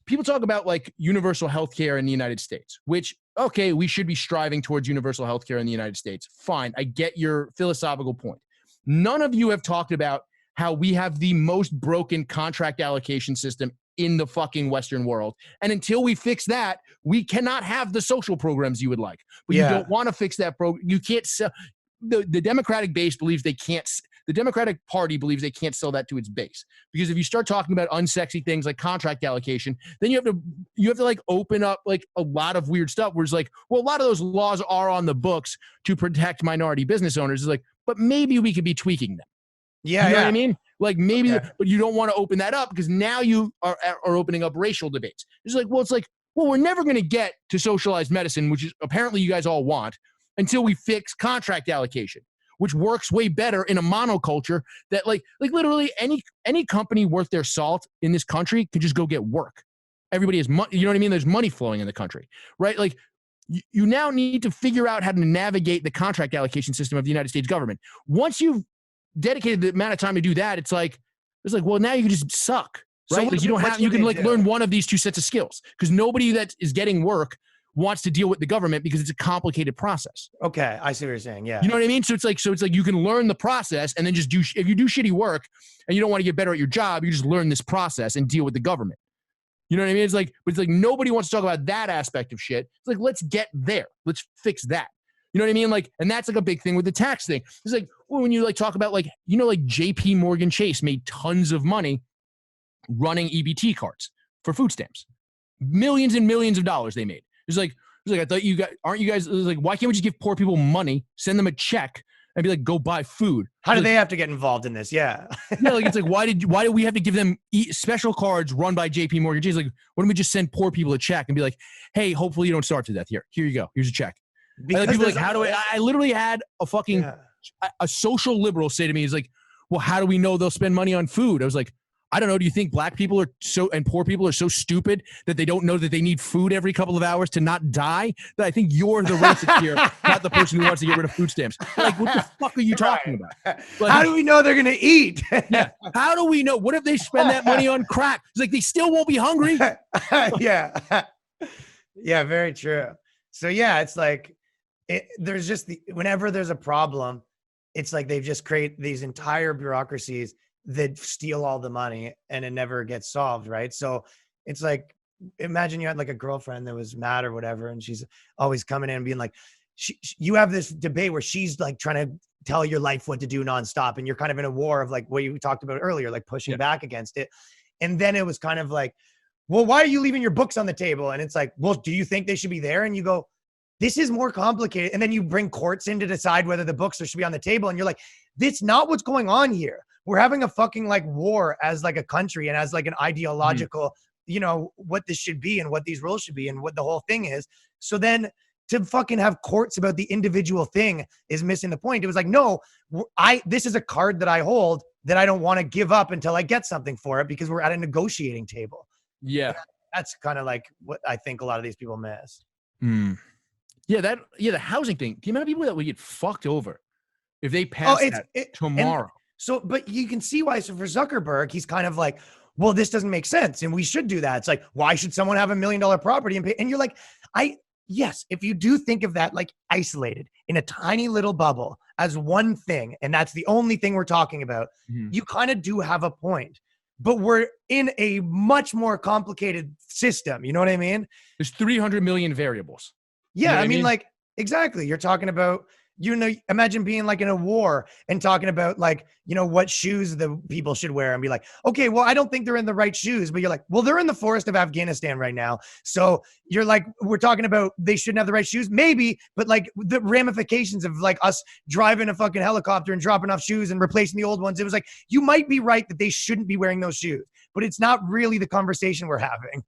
people talk about like universal healthcare in the United States, which, okay, we should be striving towards universal healthcare in the United States. Fine. I get your philosophical point. None of you have talked about how we have the most broken contract allocation system in the fucking Western world. And until we fix that, we cannot have the social programs you would like. But you don't want to fix that program. You can't sell. The Democratic base believes they can't. The Democratic Party believes they can't sell that to its base, because if you start talking about unsexy things like contract allocation, then you have to like open up like a lot of weird stuff where it's like, well, a lot of those laws are on the books to protect minority business owners. It's like, but maybe we could be tweaking them.
Yeah,
you know what I mean? Like maybe, but you don't want to open that up because now you are opening up racial debates. It's like, well, we're never going to get to socialized medicine, which is apparently you guys all want, until we fix contract allocation, which works way better in a monoculture that like literally any company worth their salt in this country could just go get work. Everybody has money. You know what I mean? There's money flowing in the country, right? Like you now need to figure out how to navigate the contract allocation system of the United States government. Once you've dedicated the amount of time to do that, it's like, well, now you can just suck, right? So like you can like learn one of these two sets of skills, because nobody that is getting work wants to deal with the government because it's a complicated process.
Okay, I see what you're saying. Yeah,
you know what I mean. So it's like you can learn the process and then just do. If you do shitty work and you don't want to get better at your job, you just learn this process and deal with the government. You know what I mean? It's like nobody wants to talk about that aspect of shit. It's like, let's get there. Let's fix that. You know what I mean? Like, and that's like a big thing with the tax thing. It's like when you like talk about like, you know, like JP Morgan Chase made tons of money running EBT cards for food stamps. Millions and millions of dollars they made. It's like, I thought you guys, aren't you guys, it was like, why can't we just give poor people money, send them a check and be like, go buy food?
How do
like,
they have to get involved in this? Yeah.
yeah, like it's like, why do we have to give them special cards run by JP Morgan Chase? Like, why don't we just send poor people a check and be like, hey, hopefully you don't starve to death. Here you go. Here's a check. Because people like, how do I literally had a fucking a social liberal say to me, he's like, well, how do we know they'll spend money on food? I was like, I don't know. Do you think black people are and poor people are so stupid that they don't know that they need food every couple of hours to not die? That I think you're the racist here, not the person who wants to get rid of food stamps. Like, what the fuck are you talking about? Like,
how do we know they're going to eat?
Yeah. How do we know? What if they spend that money on crack? It's like, they still won't be hungry.
Yeah. Yeah, very true. So yeah, it's like, there's just whenever there's a problem, it's like they've just created these entire bureaucracies that steal all the money and it never gets solved, right? So it's like, imagine you had like a girlfriend that was mad or whatever, and she's always coming in and being like, you have this debate where she's like trying to tell your life what to do nonstop, and you're kind of in a war of like what you talked about earlier, like pushing back against it. And then it was kind of like, well, why are you leaving your books on the table? And it's like, well, do you think they should be there? And you go, this is more complicated. And then you bring courts in to decide whether the books should be on the table. And you're like, that's not what's going on here. We're having a fucking like war as like a country and as like an ideological, you know, what this should be and what these rules should be and what the whole thing is. So then to fucking have courts about the individual thing is missing the point. It was like, no, this is a card that I hold that I don't want to give up until I get something for it because we're at a negotiating table.
Yeah.
That's kind of like what I think a lot of these people miss.
Yeah, the housing thing. The amount of people that would get fucked over if they pass tomorrow.
So, but you can see why. So for Zuckerberg, he's kind of like, well, this doesn't make sense, and we should do that. It's like, why should someone have $1 million property and pay? And you're like, yes, if you do think of that like isolated in a tiny little bubble as one thing, and that's the only thing we're talking about, you kind of do have a point. But we're in a much more complicated system. You know what I mean?
There's 300 million variables.
Yeah,
you know
I mean, like, exactly. You're talking about, you know, imagine being like in a war and talking about like, you know, what shoes the people should wear and be like, okay, well, I don't think they're in the right shoes, but you're like, well, they're in the forest of Afghanistan right now. So you're like, we're talking about they shouldn't have the right shoes, maybe, but like the ramifications of like us driving a fucking helicopter and dropping off shoes and replacing the old ones. It was like, you might be right that they shouldn't be wearing those shoes, but it's not really the conversation we're having.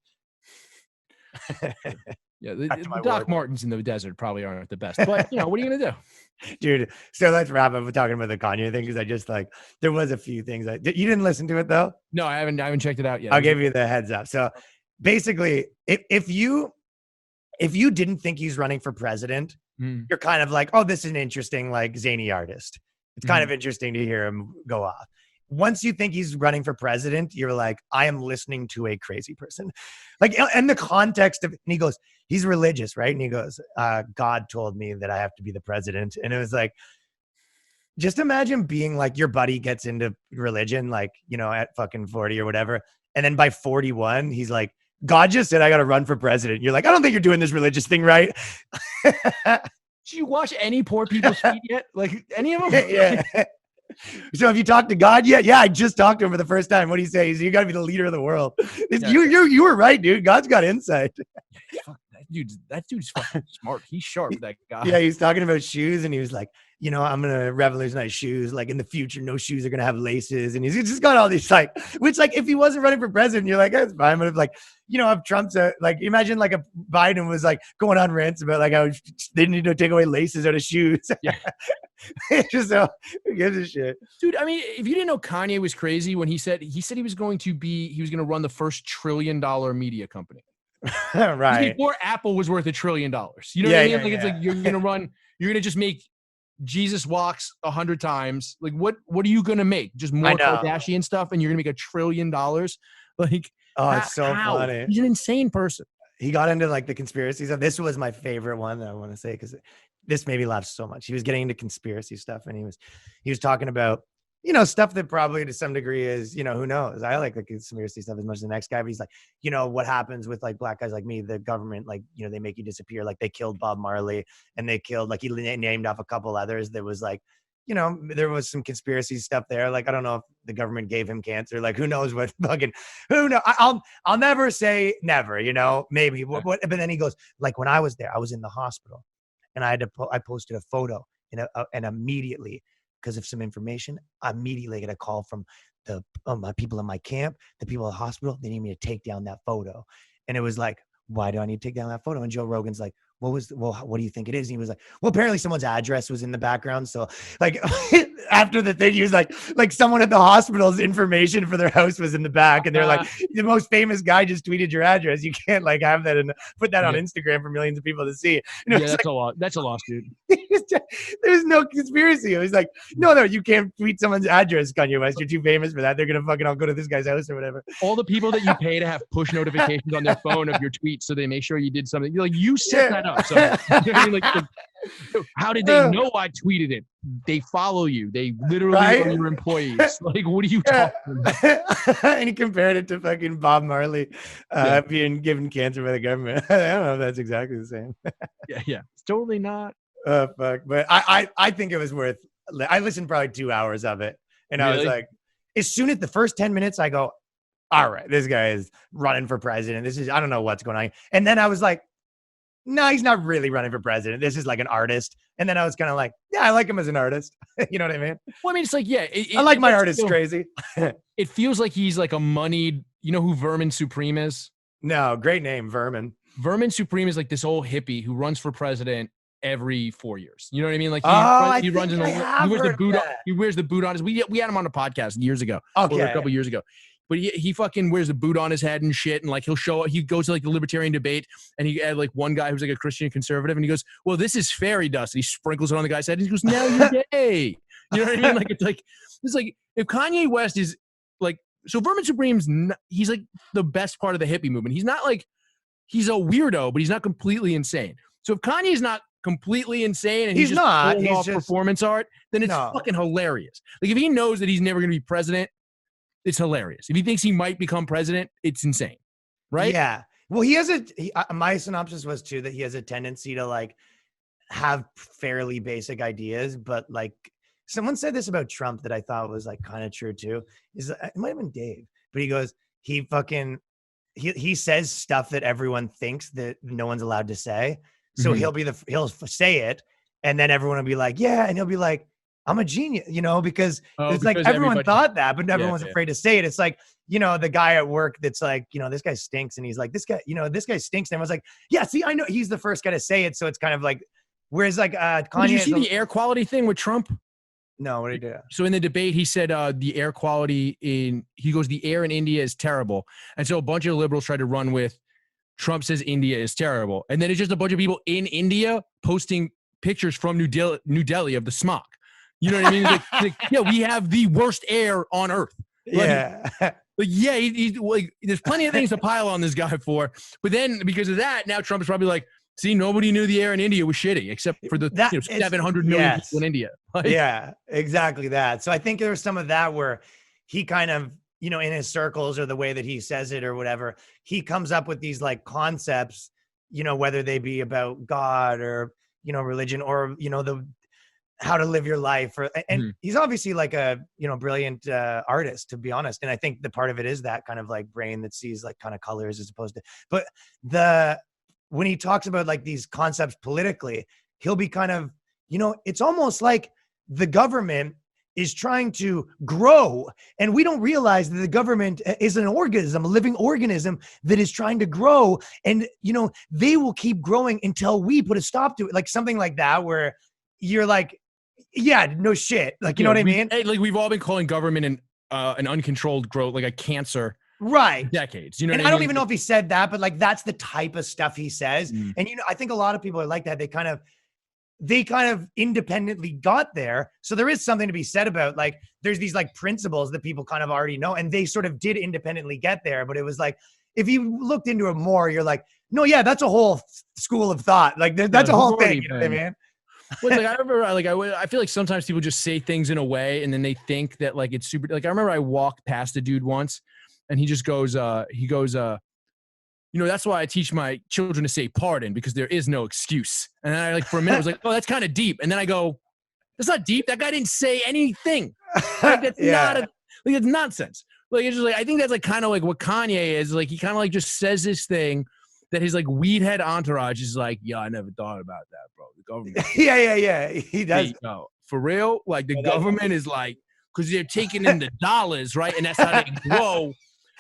Yeah, the Doc Martens in the desert probably aren't the best, but you know, what are you gonna do,
dude? So let's wrap up with talking about the Kanye thing because I just like there was a few things you didn't listen to it though.
No, I haven't checked it out yet.
I'll give you the heads up. So basically, if you didn't think he's running for president, you're kind of like, oh, this is an interesting like zany artist. It's kind of interesting to hear him go off. Once you think he's running for president, you're like, I am listening to a crazy person. Like in the context of, and he goes, he's religious, right? And he goes, God told me that I have to be the president. And it was like, just imagine being like your buddy gets into religion, like, you know, at fucking 40 or whatever. And then by 41, he's like, God just said I got to run for president. You're like, I don't think you're doing this religious thing right.
Did you watch any poor people's feet yet? Like any of them?
Yeah. So have you talked to God yet? Yeah, I just talked to him for the first time. What do you say? You got to be the leader of the world. You were right, dude. God's got insight.
That dude's fucking smart. He's sharp, that guy.
Yeah, he's talking about shoes, and he was like, you know, I'm gonna revolutionize shoes. Like in the future, no shoes are gonna have laces, and he's just got all these like, which like if he wasn't running for president, you're like, that's fine. But if like, you know, if Trump's like, imagine like a Biden was like going on rants about like how they need to take away laces out of shoes.
Yeah.
It's just who gives a shit,
dude. I mean, if you didn't know Kanye was crazy when he said he was going to run the first $1 trillion media company.
Right.
Before Apple was worth $1 trillion. You know what I mean? Like it's like you're gonna just make Jesus walks 100 times. Like what are you gonna make? Just more Kardashian stuff, and you're gonna make $1 trillion? Like,
it's so funny.
He's an insane person.
He got into like the conspiracy stuff. This was my favorite one that I want to say because this made me laugh so much. He was getting into conspiracy stuff, and he was talking about you know, stuff that probably to some degree is, you know, who knows? I like the conspiracy stuff as much as the next guy, but he's like, you know, what happens with like black guys like me, the government, like, you know, they make you disappear. Like they killed Bob Marley and they killed, like he named off a couple others. That was like, you know, there was some conspiracy stuff there. Like, I don't know if the government gave him cancer. Like, who knows what fucking, who know? I'll never say never, you know, maybe. But then he goes, like, when I was there, I was in the hospital and I posted a photo and immediately, because of some information, I immediately get a call from the my people in my camp, the people at the hospital. They need me to take down that photo. And it was like, why do I need to take down that photo? And Joe Rogan's like, what do you think it is? And he was like, well, apparently someone's address was in the background. So like after the thing, he was like someone at the hospital's information for their house was in the back. And they're like, the most famous guy just tweeted your address. You can't like have that and put that on Instagram for millions of people to see.
Yeah, that's a lot. That's a loss, dude.
There's no conspiracy. It was like, no, you can't tweet someone's address, Kanye West. You're too famous for that. They're going to fucking all go to this guy's house or whatever.
All the people that you pay to have push notifications on their phone of your tweets so they make sure you did something. You're like, you set that up. So, you know what I mean? Like, how did they know I tweeted it? They follow you. They literally are your employees. Like, what are you talking about?
And he compared it to fucking Bob Marley being given cancer by the government. I don't know if that's exactly the same.
Yeah. It's totally not.
Fuck. But I think it was worth, I listened probably 2 hours of it. And I was like, as soon as the first 10 minutes, I go, all right, this guy is running for president. I don't know what's going on. And then I was like, no, he's not really running for president. This is like an artist. And then I was kind of like, yeah, I like him as an artist. You know what I mean?
Well, I mean, it's like, yeah.
I like my artist crazy.
It feels like he's like a moneyed, you know who Vermin Supreme is?
No, great name, Vermin.
Vermin Supreme is like this old hippie who runs for president every 4 years. You know what I mean? Like he wears the boot on his, we had him on a podcast years ago.
Okay.
Or a couple years ago. But he fucking wears the boot on his head and shit. And like, he goes to like the libertarian debate and he had like one guy who's like a Christian conservative and he goes, well, this is fairy dust. And he sprinkles it on the guy's head and he goes, now you're gay. You know what I mean? Like, it's like if Kanye West is like, so Vermin Supreme's, he's like the best part of the hippie movement. He's not like, he's a weirdo, but he's not completely insane. So if Kanye's not completely insane and he's just pulling off performance art, then it's fucking hilarious. Like if he knows that he's never going to be president, it's hilarious. If he thinks he might become president, it's insane, right?
Yeah. Well, my synopsis was too that he has a tendency to like have fairly basic ideas, but like someone said this about Trump that I thought was like kind of true too. It might have been Dave, but he goes, he says stuff that everyone thinks that no one's allowed to say. So he'll say it, and then everyone will be like, yeah, and he'll be like, I'm a genius, you know, because it's like everyone thought that, but everyone was afraid to say it. It's like, you know, the guy at work that's like, you know, this guy stinks. And he's like, this guy stinks. And everyone's like, yeah, see, I know he's the first guy to say it. So it's kind of like, whereas like Kanye.
Did you see the air quality thing with Trump?
No, what did he do?
So in the debate, he said the air quality the air in India is terrible. And so a bunch of liberals tried to run with Trump says India is terrible. And then it's just a bunch of people in India posting pictures from New Delhi of the smog. You know what I mean? Like, yeah, we have the worst air on earth.
Yeah.
He's like, there's plenty of things to pile on this guy for. But then because of that, now Trump is probably like, see, nobody knew the air in India was shitty except for the 700 million people in India. Like,
yeah, exactly that. So I think there's some of that where he kind of, you know, in his circles or the way that he says it or whatever, he comes up with these like concepts, you know, whether they be about God or, you know, religion or, you know, how to live your life and he's obviously like a, you know, brilliant artist, to be honest. And I think the part of it is that kind of like brain that sees like kind of colors as opposed to, but when he talks about like these concepts politically, he'll be kind of, you know, it's almost like the government is trying to grow and we don't realize that the government is an organism, a living organism that is trying to grow. And, you know, they will keep growing until we put a stop to it. Like something like that, where you're like, yeah, no shit. Like, you know what I mean?
Like we've all been calling government an uncontrolled growth, like a cancer.
Right.
Decades. You know
and
what I mean?
I don't even know if he said that, but like, that's the type of stuff he says. And, you know, I think a lot of people are like that. They kind of independently got there. So there is something to be said about like, there's these like principles that people kind of already know. And they sort of did independently get there. But it was like, if you looked into it more, you're like, no, yeah, that's a whole school of thought. Like that's a whole thing. You know what I mean?
Well, like I remember, I feel like sometimes people just say things in a way, and then they think that like it's super. Like I remember I walked past a dude once, and he just goes, that's why I teach my children to say pardon because there is no excuse. And then I like for a minute was like, oh, that's kind of deep, and then I go, that's not deep. That guy didn't say anything. Like that's it's nonsense. Like it's just like I think that's like kind of like what Kanye is. Like he kind of like just says this thing that his like weed head entourage is like, yeah, I never thought about that, bro. The government.
yeah. He does.
Hey, no, for real. Like the government is like, because they're taking in the dollars, right? And that's how they grow.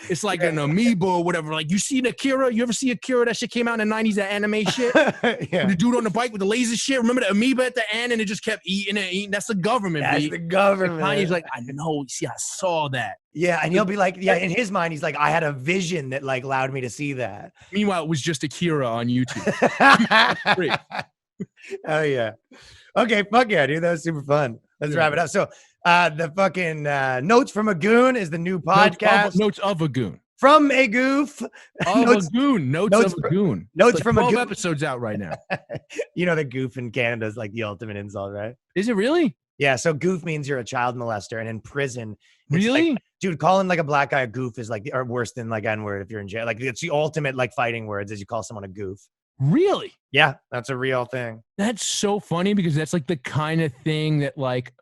It's like an amoeba or whatever. Like you see Akira? You ever see Akira? That shit came out in the 90s, that anime shit. The dude on the bike with the laser shit. Remember the amoeba at the end and it just kept eating and eating? That's the government,
That's the government.
Like, Kanye's like, I know. See, I saw that.
Yeah, and he'll be like, yeah, in his mind, he's like, I had a vision that like allowed me to see that.
Meanwhile, it was just Akira on YouTube.
Oh yeah. Okay, fuck yeah, dude. That was super fun. Let's wrap it up. So the fucking Notes from a Goon is the new podcast.
Notes of a Goon.
From a goof.
Notes of a Goon. Notes of a Goon.
Notes from a Goon.
12 episodes out right now.
You know, the goof in Canada is like the ultimate insult, right?
Is it really?
Yeah, so goof means you're a child molester, and in prison,
really?
Like, dude, calling like a black guy a goof is like, or worse than like N-word if you're in jail. Like it's the ultimate like fighting words is you call someone a goof.
Really?
Yeah, that's a real thing.
That's so funny because that's like the kind of thing that like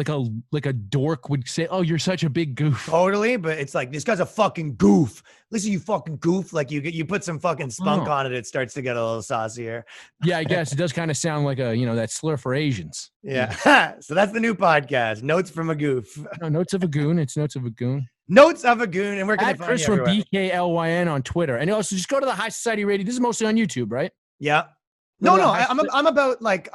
a dork would say, oh, you're such a big goof.
Totally, but it's like, this guy's a fucking goof. Listen, you fucking goof. Like you put some fucking spunk on it, it starts to get a little saucier.
Yeah, I guess it does kind of sound like a, that slur for Asians.
Yeah. So that's the new podcast, Notes from a Goof.
No, Notes of a Goon. It's Notes of a Goon.
Notes of a Goon. And where can they find
Chris
you
from
everywhere?
BKLYN on Twitter. And also just go to the High Society Radio. This is mostly on YouTube, right?
Yeah. No, I'm about like,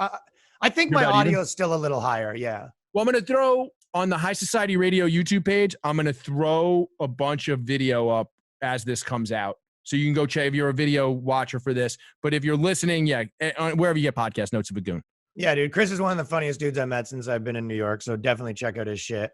I think my audio is still a little higher. Yeah.
Well, I'm going to throw on the High Society Radio YouTube page, I'm going to throw a bunch of video up as this comes out. So you can go check if you're a video watcher for this. But if you're listening, wherever you get podcasts, Notes of a Goon.
Yeah, dude. Chris is one of the funniest dudes I've met since I've been in New York. So definitely check out his shit.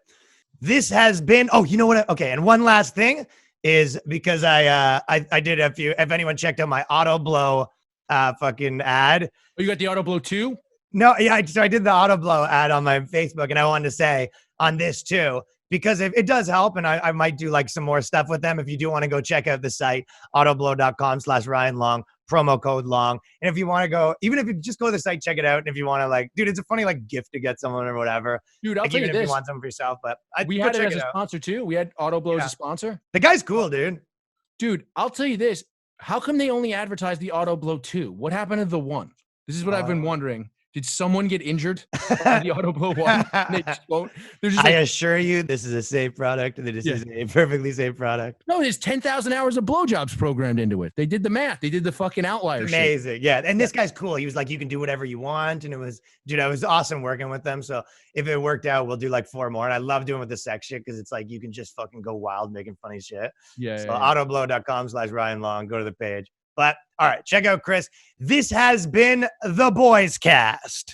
This has been, you know what? Okay. And one last thing is because I did if anyone checked out my auto blow fucking ad.
Oh, you got the auto blow too?
No, yeah, so I did the auto blow ad on my Facebook, and I wanted to say on this too, because it does help, and I might do like some more stuff with them. If you do want to go check out the site, autoblow.com/Ryan Long, promo code Long. And if you want to go, even if you just go to the site, check it out. And if you want to like, dude, it's a funny like gift to get someone or whatever.
Dude, I'll
like,
tell you
even
this.
if you want something for yourself, but
we had it as a sponsor too. We had Auto Blow as a sponsor.
The guy's cool, dude.
Dude, I'll tell you this. How come they only advertise the Auto Blow 2? What happened to the 1? This is what I've been wondering. Did someone get injured on the Auto Blow 1? They just won't. I
assure you, this is a safe product. This is a perfectly safe product.
No, there's 10,000 hours of blowjobs programmed into it. They did the math. They did the fucking outlier
Amazing.
shit.
Yeah. And this guy's cool. He was like, you can do whatever you want. And it was awesome working with them. So if it worked out, we'll do like 4 more. And I love doing with the sex shit because it's like you can just fucking go wild making funny shit.
Yeah.
So autoblow.com/Ryan Long. Go to the page. But all right, check out Chris. This has been the BOYSCAST.